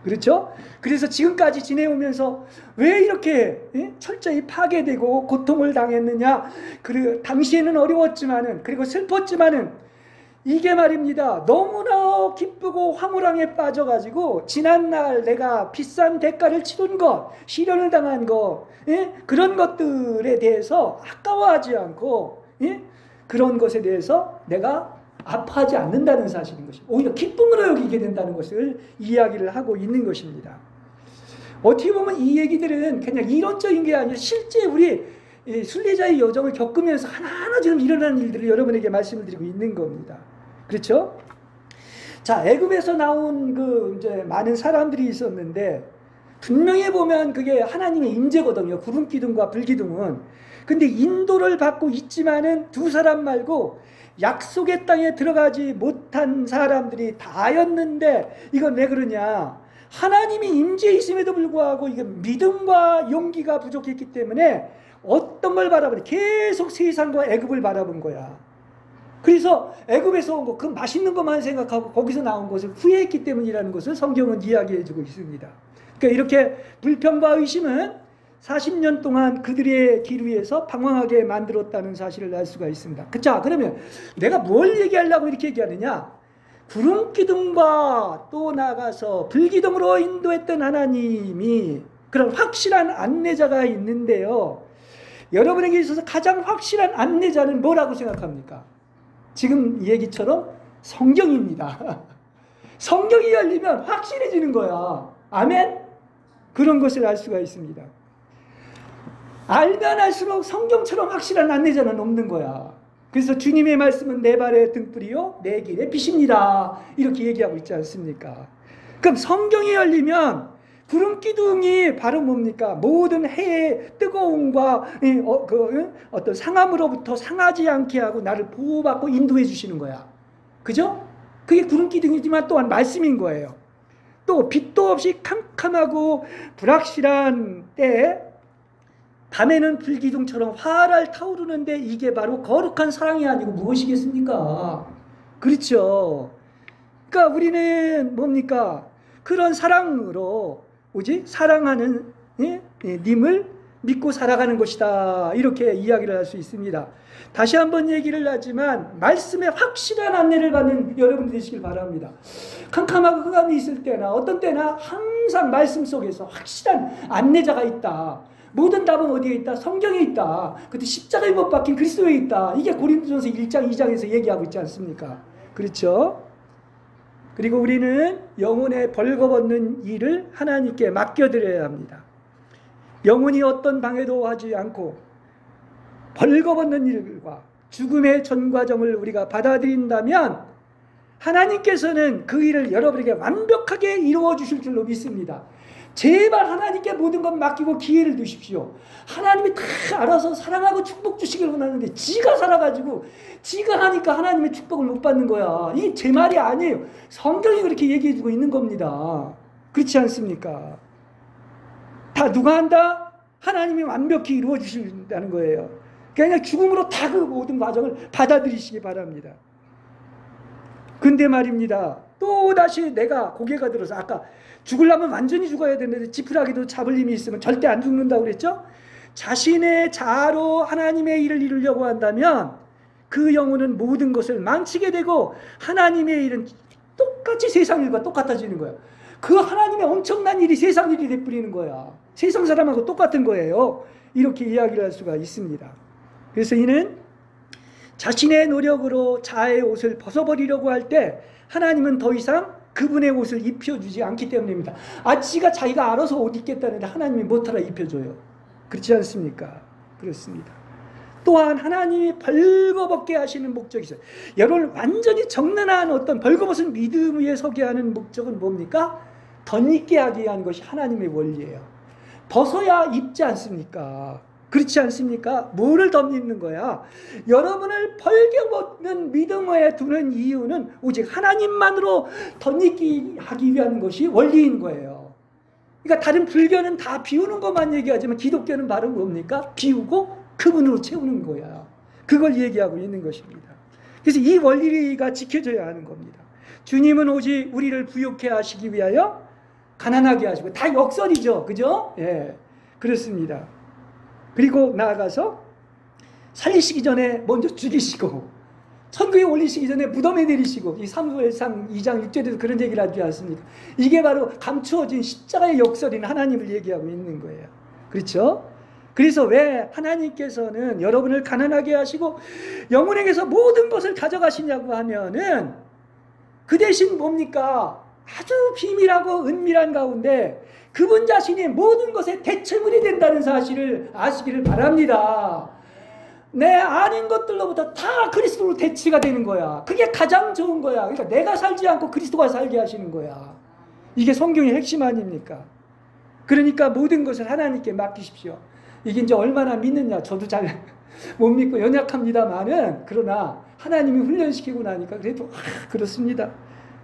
그렇죠? 그래서 지금까지 지내오면서 왜 이렇게 철저히 파괴되고 고통을 당했느냐? 그리고 당시에는 어려웠지만은, 그리고 슬펐지만은 이게 말입니다. 너무나 기쁘고 황홀함에 빠져가지고 지난날 내가 비싼 대가를 치른 것, 시련을 당한 것, 예? 그런 것들에 대해서 아까워하지 않고, 예? 그런 것에 대해서 내가 아파하지 않는다는 사실인 것입니다. 오히려 기쁨으로 여기게 된다는 것을 이야기를 하고 있는 것입니다. 어떻게 보면 이 얘기들은 그냥 이론적인 게 아니라 실제 우리 순례자의 여정을 겪으면서 하나하나 지금 일어나는 일들을 여러분에게 말씀을 드리고 있는 겁니다. 그렇죠? 자, 애굽에서 나온 이제 많은 사람들이 있었는데 분명히 보면 그게 하나님의 임재거든요. 구름 기둥과 불 기둥은. 근데 인도를 받고 있지만은 두 사람 말고 약속의 땅에 들어가지 못한 사람들이 다였는데 이건 왜 그러냐? 하나님이 임재해 있음에도 불구하고 이게 믿음과 용기가 부족했기 때문에 어떤 걸 바라보냐? 계속 세상과 애굽을 바라본 거야. 그래서 애굽에서 온 거, 그 맛있는 것만 생각하고 거기서 나온 것을 후회했기 때문이라는 것을 성경은 이야기해주고 있습니다. 그러니까 이렇게 불평과 의심은 40년 동안 그들의 길 위에서 방황하게 만들었다는 사실을 알 수가 있습니다. 자, 그러면 내가 뭘 얘기하려고 이렇게 얘기하느냐? 구름 기둥과 또 나가서 불기둥으로 인도했던 하나님이 그런 확실한 안내자가 있는데요. 여러분에게 있어서 가장 확실한 안내자는 뭐라고 생각합니까? 지금 얘기처럼 성경입니다. 성경이 열리면 확실해지는 거야. 아멘? 그런 것을 알 수가 있습니다. 알면 알수록 성경처럼 확실한 안내자는 없는 거야. 그래서 주님의 말씀은 내 발의 등불이요 내 길의 빛입니다. 이렇게 얘기하고 있지 않습니까? 그럼 성경이 열리면 구름 기둥이 바로 뭡니까? 모든 해의 뜨거움과 어떤 상함으로부터 상하지 않게 하고 나를 보호받고 인도해 주시는 거야. 그죠? 그게 구름 기둥이지만 또한 말씀인 거예요. 또 빛도 없이 캄캄하고 불확실한 때에 밤에는 불기둥처럼 활활 타오르는데 이게 바로 거룩한 사랑이 아니고 무엇이겠습니까? 그렇죠. 그러니까 우리는 뭡니까? 그런 사랑으로 오직 사랑하는 님을 믿고 살아가는 것이다. 이렇게 이야기를 할 수 있습니다. 다시 한번 얘기를 하지만 말씀에 확실한 안내를 받는 여러분 되시길 바랍니다. 캄캄하고 흑암이 있을 때나 어떤 때나 항상 말씀 속에서 확실한 안내자가 있다. 모든 답은 어디에 있다? 성경에 있다. 그때 십자가에 못 박힌 그리스도에 있다. 이게 고린도전서 1장 2장에서 얘기하고 있지 않습니까? 그렇죠? 그리고 우리는 영혼의 벌거벗는 일을 하나님께 맡겨드려야 합니다. 영혼이 어떤 방해도 하지 않고 벌거벗는 일과 죽음의 전 과정을 우리가 받아들인다면 하나님께서는 그 일을 여러분에게 완벽하게 이루어 주실 줄로 믿습니다. 제발 하나님께 모든 것 맡기고 기회를 두십시오. 하나님이 다 알아서 사랑하고 축복 주시길 원하는데 지가 살아가지고 지가 하니까 하나님의 축복을 못 받는 거야. 이게 제 말이 아니에요. 성경이 그렇게 얘기해주고 있는 겁니다. 그렇지 않습니까? 다 누가 한다? 하나님이 완벽히 이루어 주신다는 거예요. 그냥 죽음으로 다 그 모든 과정을 받아들이시기 바랍니다. 근데 말입니다. 또다시 내가 고개가 들어서 아까 죽으려면 완전히 죽어야 되는데 지푸라기도 잡을 힘이 있으면 절대 안 죽는다고 그랬죠? 자신의 자아로 하나님의 일을 이루려고 한다면 그 영혼은 모든 것을 망치게 되고 하나님의 일은 똑같이 세상 일과 똑같아지는 거예요. 그 하나님의 엄청난 일이 세상 일이 돼버리는 거야. 세상 사람하고 똑같은 거예요. 이렇게 이야기를 할 수가 있습니다. 그래서 이는 자신의 노력으로 자아의 옷을 벗어버리려고 할 때 하나님은 더 이상 그분의 옷을 입혀주지 않기 때문입니다. 지가 자기가 알아서 옷 입겠다는데 하나님이 못하라 입혀줘요. 그렇지 않습니까? 그렇습니다. 또한 하나님이 벌거벗게 하시는 목적이 있어요. 여러분 완전히 정난한 어떤 벌거벗은 믿음 위에 서게 하는 목적은 뭡니까? 덧입게 하게 위한 것이 하나님의 원리예요. 벗어야 입지 않습니까? 그렇지 않습니까? 뭐를 덧입는 거야? 여러분을 벌거벗는 믿음에 두는 이유는 오직 하나님만으로 덧입게 하기 위한 것이 원리인 거예요. 그러니까 다른 불교는 다 비우는 것만 얘기하지만 기독교는 바로 뭡니까? 비우고 그분으로 채우는 거야. 그걸 얘기하고 있는 것입니다. 그래서 이 원리가 지켜져야 하는 겁니다. 주님은 오직 우리를 부욕해 하시기 위하여 가난하게 하시고 다 역설이죠. 그죠? 예, 그렇습니다. 그리고 나아가서 살리시기 전에 먼저 죽이시고 천국에 올리시기 전에 무덤에 내리시고, 이 사무엘상 2장 6절에도 그런 얘기를 하지 않습니까? 이게 바로 감추어진 십자가의 역설인 하나님을 얘기하고 있는 거예요. 그렇죠? 그래서 왜 하나님께서는 여러분을 가난하게 하시고 영혼에게서 모든 것을 가져가시냐고 하면은 그 대신 뭡니까? 아주 비밀하고 은밀한 가운데 그분 자신이 모든 것의 대체물이 된다는 사실을 아시기를 바랍니다. 내 아닌 것들로부터 다 그리스도로 대치가 되는 거야. 그게 가장 좋은 거야. 그러니까 내가 살지 않고 그리스도가 살게 하시는 거야. 이게 성경의 핵심 아닙니까? 그러니까 모든 것을 하나님께 맡기십시오. 이게 이제 얼마나 믿느냐, 저도 잘 못 믿고 연약합니다만은, 그러나 하나님이 훈련시키고 나니까 그래도 그렇습니다.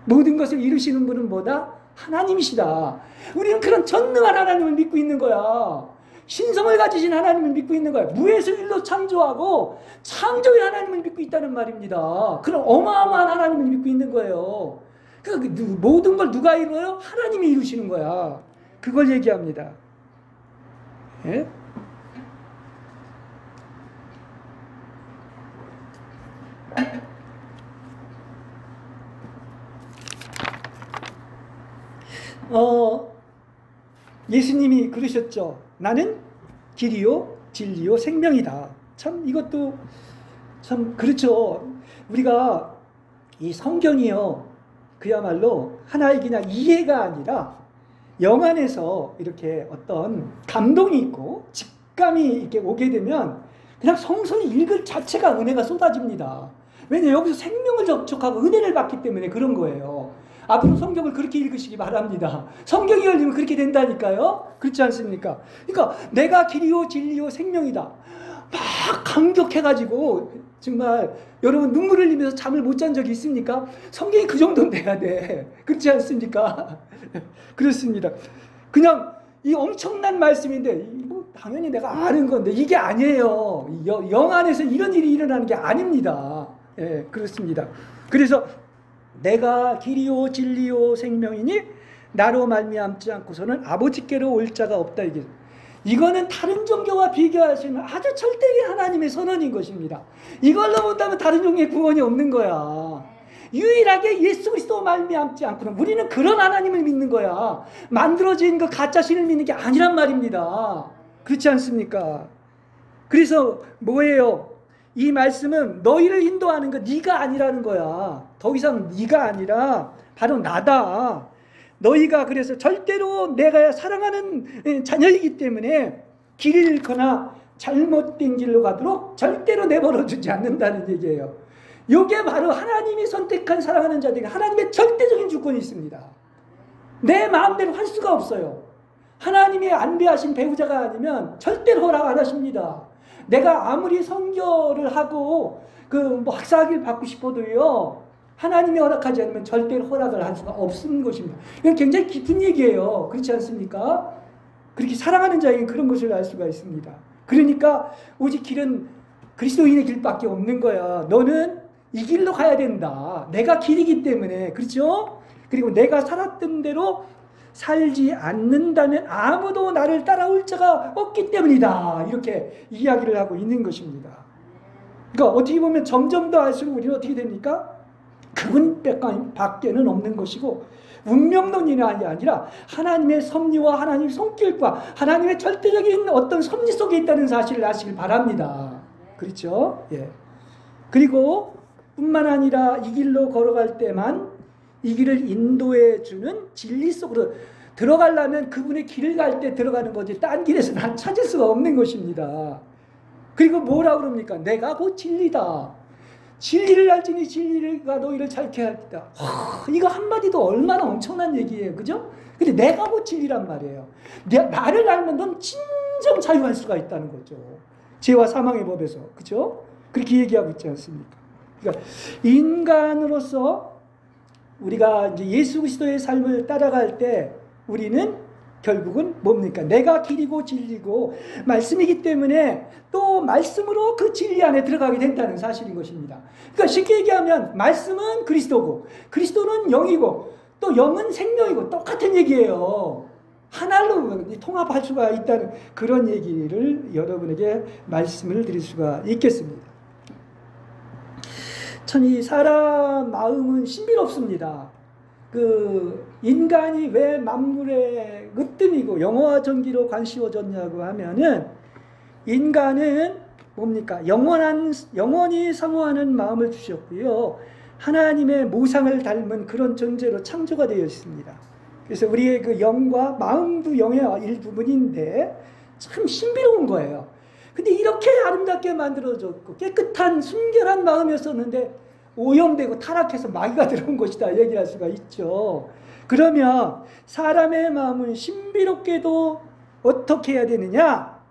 모든 것을 이루시는 분은 뭐다? 하나님이시다. 우리는 그런 전능한 하나님을 믿고 있는 거야. 신성을 가지신 하나님을 믿고 있는 거야. 무에서 일로 창조하고 창조의 하나님을 믿고 있다는 말입니다. 그런 어마어마한 하나님을 믿고 있는 거예요. 그러니까 모든 걸 누가 이루어요? 하나님이 이루시는 거야. 그걸 얘기합니다. 예? 예수님이 그러셨죠. 나는 길이요 진리요 생명이다. 참 이것도 참 그렇죠. 우리가 이 성경이요 그야말로 하나의 그냥 이해가 아니라 영 안에서 이렇게 어떤 감동이 있고 직감이 이렇게 오게 되면 그냥 성서를 읽을 자체가 은혜가 쏟아집니다. 왜냐 여기서 생명을 접촉하고 은혜를 받기 때문에 그런 거예요. 앞으로 성경을 그렇게 읽으시기 바랍니다. 성경이 열리면 그렇게 된다니까요. 그렇지 않습니까? 그러니까 내가 길이요 진리요 생명이다. 막 감격해가지고 정말 여러분 눈물 흘리면서 잠을 못 잔 적이 있습니까? 성경이 그 정도는 돼야 돼. 그렇지 않습니까? 그렇습니다. 그냥 이 엄청난 말씀인데 뭐 당연히 내가 아는 건데 이게 아니에요. 영 안에서 이런 일이 일어나는 게 아닙니다. 예, 그렇습니다. 그래서 내가 길이요 진리요 생명이니 나로 말미암지 않고서는 아버지께로 올 자가 없다. 이거는 다른 종교와 비교하시면 아주 절대적인 하나님의 선언인 것입니다. 이걸로 본다면 다른 종교의 구원이 없는 거야. 유일하게 예수 그리스도 말미암지 않고는 우리는 그런 하나님을 믿는 거야. 만들어진 그 가짜 신을 믿는 게 아니란 말입니다. 그렇지 않습니까? 그래서 뭐예요? 이 말씀은 너희를 인도하는 거 네가 아니라는 거야. 더 이상 네가 아니라 바로 나다. 너희가 그래서 절대로 내가 사랑하는 자녀이기 때문에 길을 잃거나 잘못된 길로 가도록 절대로 내버려 두지 않는다는 얘기예요. 이게 바로 하나님이 선택한 사랑하는 자들에게 하나님의 절대적인 주권이 있습니다. 내 마음대로 할 수가 없어요. 하나님이 안배하신 배우자가 아니면 절대로 허락 안 하십니다. 내가 아무리 선교를 하고 뭐 학사학위를 받고 싶어도요 하나님이 허락하지 않으면 절대로 허락을 할 수가 없는 것입니다. 이건 굉장히 깊은 얘기예요. 그렇지 않습니까? 그렇게 사랑하는 자에게 그런 것을 알 수가 있습니다. 그러니까 오직 길은 그리스도인의 길밖에 없는 거야. 너는 이 길로 가야 된다. 내가 길이기 때문에. 그렇죠? 그리고 내가 살았던 대로 살지 않는다면 아무도 나를 따라올 자가 없기 때문이다. 이렇게 이야기를 하고 있는 것입니다. 그러니까 어떻게 보면 점점 더 할수록 우리는 어떻게 됩니까? 그분 밖에는 없는 것이고 운명론이 아니라 하나님의 섭리와 하나님의 손길과 하나님의 절대적인 어떤 섭리 속에 있다는 사실을 아시길 바랍니다. 그렇죠? 예. 그리고 뿐만 아니라 이 길로 걸어갈 때만 이 길을 인도해 주는 진리 속으로 들어가려면 그분의 길을 갈 때 들어가는 거지 딴 길에서는 찾을 수가 없는 것입니다. 그리고 뭐라 그럽니까? 내가 곧 진리다. 진리를 알지니 진리가 너희를 자유케 하리다. 이거 한마디도 얼마나 엄청난 얘기예요. 그죠? 근데 내가 곧 진리란 말이에요. 나를 알면 넌 진정 자유할 수가 있다는 거죠. 죄와 사망의 법에서. 그죠? 그렇게 얘기하고 있지 않습니까? 그러니까 인간으로서 우리가 이제 예수 그리스도의 삶을 따라갈 때 우리는 결국은 뭡니까? 내가 길이고 진리고 말씀이기 때문에 또 말씀으로 그 진리 안에 들어가게 된다는 사실인 것입니다. 그러니까 쉽게 얘기하면 말씀은 그리스도고 그리스도는 영이고 또 영은 생명이고 똑같은 얘기예요. 하나로 통합할 수가 있다는 그런 얘기를 여러분에게 말씀을 드릴 수가 있겠습니다. 참 이 사람 마음은 신비롭습니다. 그 인간이 왜 만물의 으뜸이고 영어와 전기로 관씌워졌냐고 하면은, 인간은 뭡니까? 영원히 사모하는 마음을 주셨고요. 하나님의 모상을 닮은 그런 존재로 창조가 되어 있습니다. 그래서 우리의 그 영과 마음도 영의 일부분인데 참 신비로운 거예요. 근데 이렇게 아름답게 만들어졌고 깨끗한 순결한 마음이었었는데 오염되고 타락해서 마귀가 들어온 것이다 얘기할 수가 있죠. 그러면 사람의 마음은 신비롭게도 어떻게 해야 되느냐?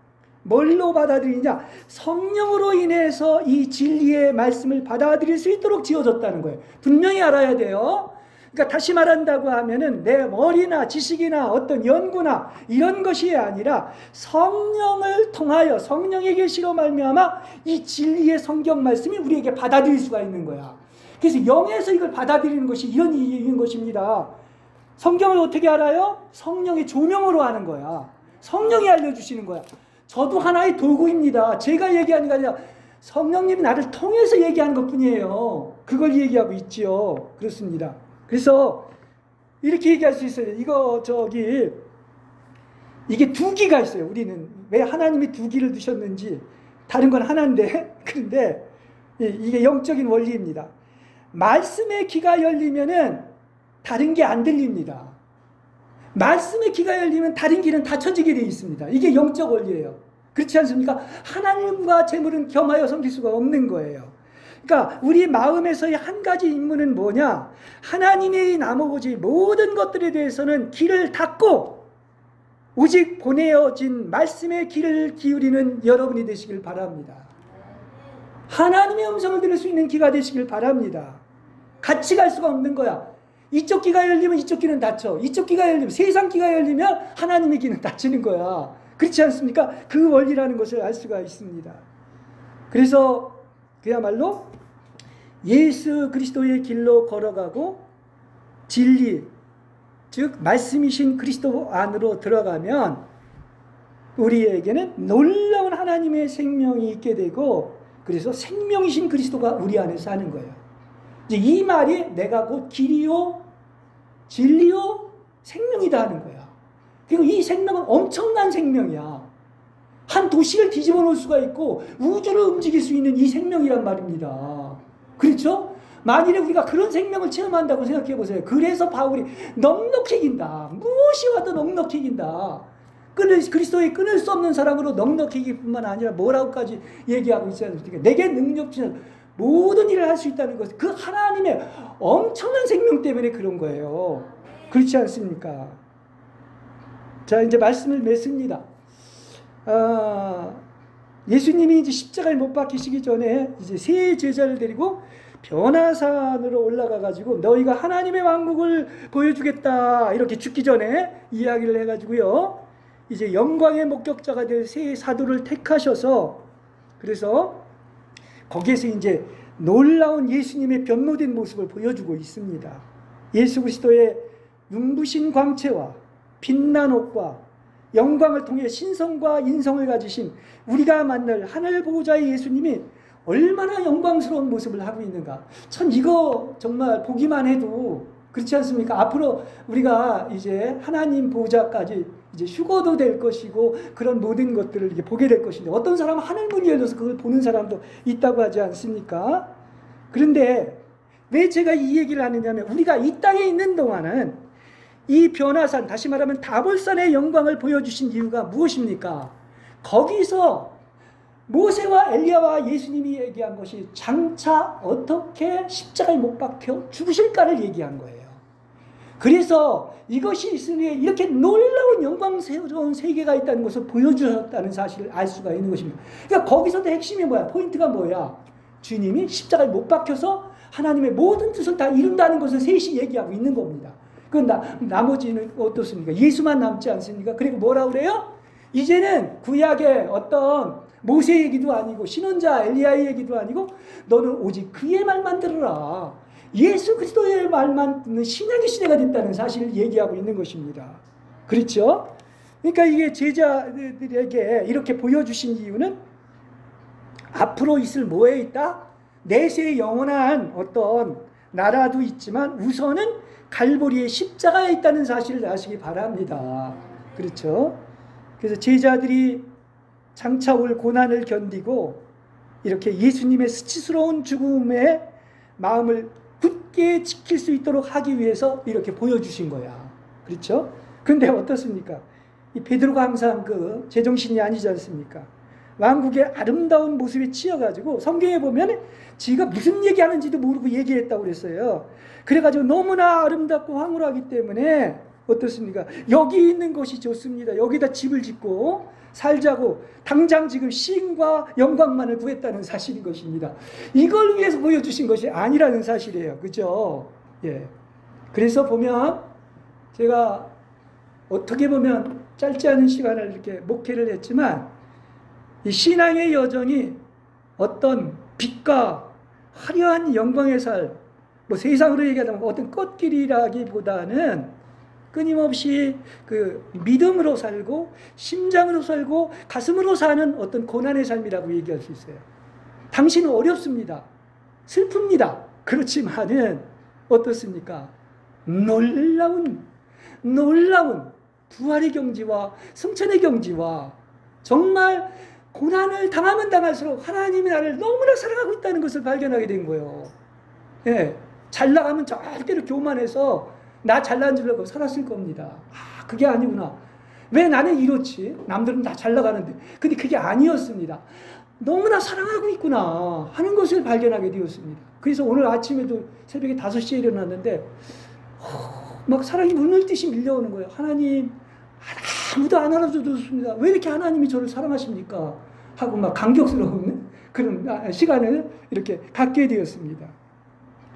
뭘로 받아들이냐? 성령으로 인해서 이 진리의 말씀을 받아들일 수 있도록 지어졌다는 거예요. 분명히 알아야 돼요. 그러니까 다시 말한다고 하면은 내 머리나 지식이나 어떤 연구나 이런 것이 아니라 성령을 통하여 성령의 계시로 말미암아 이 진리의 성경 말씀이 우리에게 받아들일 수가 있는 거야. 그래서 영에서 이걸 받아들이는 것이 이런 이유인 것입니다. 성경을 어떻게 알아요? 성령의 조명으로 하는 거야. 성령이 알려주시는 거야. 저도 하나의 도구입니다. 제가 얘기하는 게 아니라 성령님이 나를 통해서 얘기하는 것뿐이에요. 그걸 얘기하고 있지요. 그렇습니다. 그래서 이렇게 얘기할 수 있어요. 이게 두 기가 있어요. 우리는 왜 하나님이 두 기를 두셨는지, 다른 건 하나인데, 그런데 이게 영적인 원리입니다. 말씀의 귀가 열리면은 다른 게 안 들립니다. 말씀의 귀가 열리면 다른 귀는 닫혀지게 되어 있습니다. 이게 영적 원리예요. 그렇지 않습니까? 하나님과 재물은 겸하여 섬길 수가 없는 거예요. 그러니까 우리 마음에서의 한 가지 임무는 뭐냐? 하나님의 나머지 모든 것들에 대해서는 귀를 닫고 오직 보내어진 말씀의 귀를 기울이는 여러분이 되시길 바랍니다. 하나님의 음성을 들을 수 있는 귀가 되시길 바랍니다. 같이 갈 수가 없는 거야. 이쪽 귀가 열리면 이쪽 귀는 닫혀. 이쪽 귀가 열리면, 세상 귀가 열리면 하나님의 귀는 닫히는 거야. 그렇지 않습니까? 그 원리라는 것을 알 수가 있습니다. 그래서 그야말로 예수 그리스도의 길로 걸어가고 진리, 즉 말씀이신 그리스도 안으로 들어가면 우리에게는 놀라운 하나님의 생명이 있게 되고, 그래서 생명이신 그리스도가 우리 안에 사는 거예요. 이제 이 말이 내가 곧 길이요 진리요 생명이다 하는 거야. 그리고 이 생명은 엄청난 생명이야. 한 도시를 뒤집어 놓을 수가 있고 우주를 움직일 수 있는 이 생명이란 말입니다. 그렇죠? 만일에 우리가 그런 생명을 체험한다고 생각해 보세요. 그래서 바울이 넉넉히 이긴다. 무엇이 와도 넉넉히 이긴다. 그리스도의 끊을 수 없는 사랑으로 넉넉히 이길 뿐만 아니라 뭐라고까지 얘기하고 있지 않습니까? 내게 능력 주신 모든 일을 할 수 있다는 것, 그 하나님의 엄청난 생명 때문에 그런 거예요. 그렇지 않습니까? 자, 이제 말씀을 맺습니다. 예수님이 이제 십자가에 못 박히시기 전에 이제 세 제자를 데리고 변화산으로 올라가 가지고 너희가 하나님의 왕국을 보여주겠다 이렇게 죽기 전에 이야기를 해가지고요. 이제 영광의 목격자가 될 세 사도를 택하셔서, 그래서 거기에서 이제 놀라운 예수님의 변모된 모습을 보여주고 있습니다. 예수 그리스도의 눈부신 광채와 빛난 옷과 영광을 통해 신성과 인성을 가지신 우리가 만날 하늘 보호자의 예수님이 얼마나 영광스러운 모습을 하고 있는가. 참 이거 정말 보기만 해도 그렇지 않습니까? 앞으로 우리가 이제 하나님 보호자까지 이제 휴거도 될 것이고 그런 모든 것들을 이렇게 보게 될 것인데, 어떤 사람은 하늘 문이 열려서 그걸 보는 사람도 있다고 하지 않습니까? 그런데 왜 제가 이 얘기를 하느냐면, 우리가 이 땅에 있는 동안은 이 변화산, 다시 말하면 다볼산의 영광을 보여주신 이유가 무엇입니까? 거기서 모세와 엘리야와 예수님이 얘기한 것이 장차 어떻게 십자가에 못 박혀 죽으실까를 얘기한 거예요. 그래서 이것이 있으니 이렇게 놀라운 영광스러운 세계가 있다는 것을 보여주셨다는 사실을 알 수가 있는 것입니다. 그러니까 거기서도 핵심이 뭐야? 포인트가 뭐야? 주님이 십자가에 못 박혀서 하나님의 모든 뜻을 다 이룬다는 것을 셋이 얘기하고 있는 겁니다. 그건 나머지는 어떻습니까? 예수만 남지 않습니까? 그리고 뭐라 그래요? 이제는 구약의 어떤 모세 얘기도 아니고 신혼자 엘리야의 얘기도 아니고 너는 오직 그의 말만 들으라. 예수 그리스도의 말만 듣는 신약의 시대가 됐다는 사실을 얘기하고 있는 것입니다. 그렇죠? 그러니까 이게 제자들에게 이렇게 보여주신 이유는 앞으로 있을 뭐에 있다? 내세의 영원한 어떤 나라도 있지만 우선은 갈보리의 십자가에 있다는 사실을 아시기 바랍니다. 그렇죠? 그래서 제자들이 장차 올 고난을 견디고 이렇게 예수님의 수치스러운 죽음에 마음을 굳게 지킬 수 있도록 하기 위해서 이렇게 보여주신 거야. 그렇죠? 근데 어떻습니까? 이 베드로가 항상 그 제정신이 아니지 않습니까? 왕국의 아름다운 모습에 치여가지고 성경에 보면 지가 무슨 얘기하는지도 모르고 얘기했다고 그랬어요. 그래가지고 너무나 아름답고 황홀하기 때문에 어떻습니까? 여기 있는 것이 좋습니다. 여기다 집을 짓고 살자고 당장 지금 시인과 영광만을 구했다는 사실인 것입니다. 이걸 위해서 보여주신 것이 아니라는 사실이에요. 그죠? 예. 그래서 보면 제가 어떻게 보면 짧지 않은 시간을 이렇게 목회를 했지만 이 신앙의 여정이 어떤 빛과 화려한 영광의 살, 뭐 세상으로 얘기하자면 어떤 꽃길이라기보다는 끊임없이 그 믿음으로 살고 심장으로 살고 가슴으로 사는 어떤 고난의 삶이라고 얘기할 수 있어요. 당신은 어렵습니다. 슬픕니다. 그렇지만은 어떻습니까? 놀라운 부활의 경지와 승천의 경지와 정말 고난을 당하면 당할수록 하나님이 나를 너무나 사랑하고 있다는 것을 발견하게 된 거예요. 예, 잘 나가면 절대로 교만해서 나 잘난 줄 알고 살았을 겁니다. 아, 그게 아니구나. 왜 나는 이렇지? 남들은 다 잘 나가는데. 근데 그게 아니었습니다. 너무나 사랑하고 있구나 하는 것을 발견하게 되었습니다. 그래서 오늘 아침에도 새벽에 5시에 일어났는데 막 사랑이 물밀듯이 밀려오는 거예요. 하나님, 아무도 안 알아줘도 좋습니다. 왜 이렇게 하나님이 저를 사랑하십니까? 하고 막 감격스러운 그런 시간을 이렇게 갖게 되었습니다.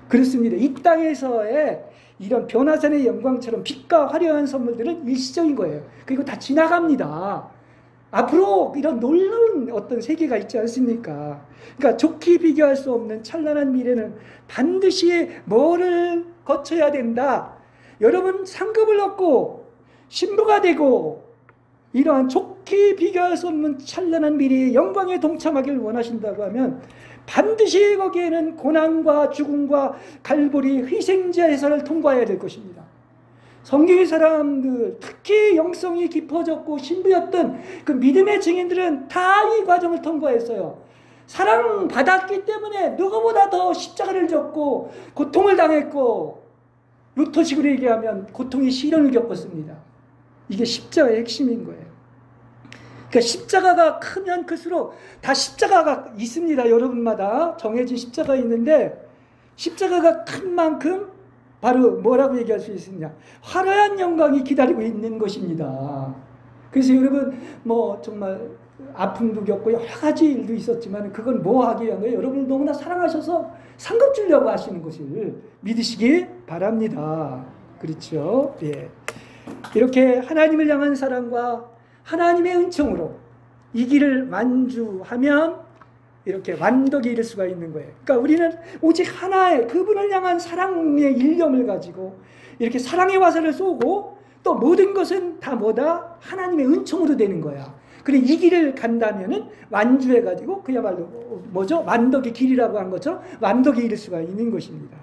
그렇습니다. 이 땅에서의 이런 변화산의 영광처럼 빛과 화려한 선물들은 일시적인 거예요. 그리고 다 지나갑니다. 앞으로 이런 놀라운 어떤 세계가 있지 않습니까? 그러니까 좋게 비교할 수 없는 찬란한 미래는 반드시 뭐를 거쳐야 된다. 여러분 상급을 얻고 신부가 되고 이러한 좋게 비교할 수 없는 찬란한 미래의 영광에 동참하기를 원하신다고 하면 반드시 거기에는 고난과 죽음과 갈보리 희생자의 산을 통과해야 될 것입니다. 성경의 사람들, 특히 영성이 깊어졌고 신부였던 그 믿음의 증인들은 다 이 과정을 통과했어요. 사랑받았기 때문에 누구보다 더 십자가를 졌고 고통을 당했고 루터식으로 얘기하면 고통의 시련을 겪었습니다. 이게 십자가의 핵심인 거예요. 그러니까 십자가가 크면 클수록 다 십자가가 있습니다. 여러분마다 정해진 십자가가 있는데 십자가가 큰 만큼 바로 뭐라고 얘기할 수 있느냐? 화려한 영광이 기다리고 있는 것입니다. 그래서 여러분 뭐 정말 아픔도 겪고 여러 가지 일도 있었지만 그건 뭐 하기 위한 거예요? 여러분을 너무나 사랑하셔서 상급 주려고 하시는 것을 믿으시기 바랍니다. 그렇죠? 예. 이렇게 하나님을 향한 사랑과 하나님의 은총으로 이 길을 완주하면 이렇게 완덕에 이를 수가 있는 거예요. 그러니까 우리는 오직 하나의 그분을 향한 사랑의 일념을 가지고 이렇게 사랑의 화살을 쏘고 또 모든 것은 다 뭐다? 하나님의 은총으로 되는 거야. 그래 이 길을 간다면은 완주해가지고 그야말로 뭐죠? 완덕의 길이라고 한 것처럼 완덕에 이를 수가 있는 것입니다.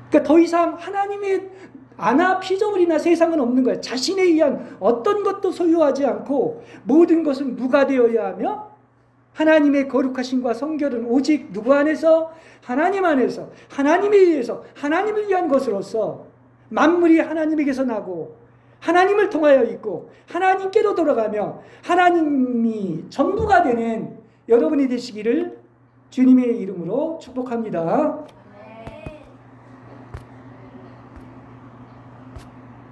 그러니까 더 이상 하나님의 아나 피조물이나 세상은 없는 거예요. 자신에 의한 어떤 것도 소유하지 않고 모든 것은 누가 되어야 하며 하나님의 거룩하심과 성결은 오직 누구 안에서? 하나님 안에서 하나님에 의해서 하나님을 위한 것으로서 만물이 하나님에게서 나고 하나님을 통하여 있고 하나님께로 돌아가며 하나님이 전부가 되는 여러분이 되시기를 주님의 이름으로 축복합니다.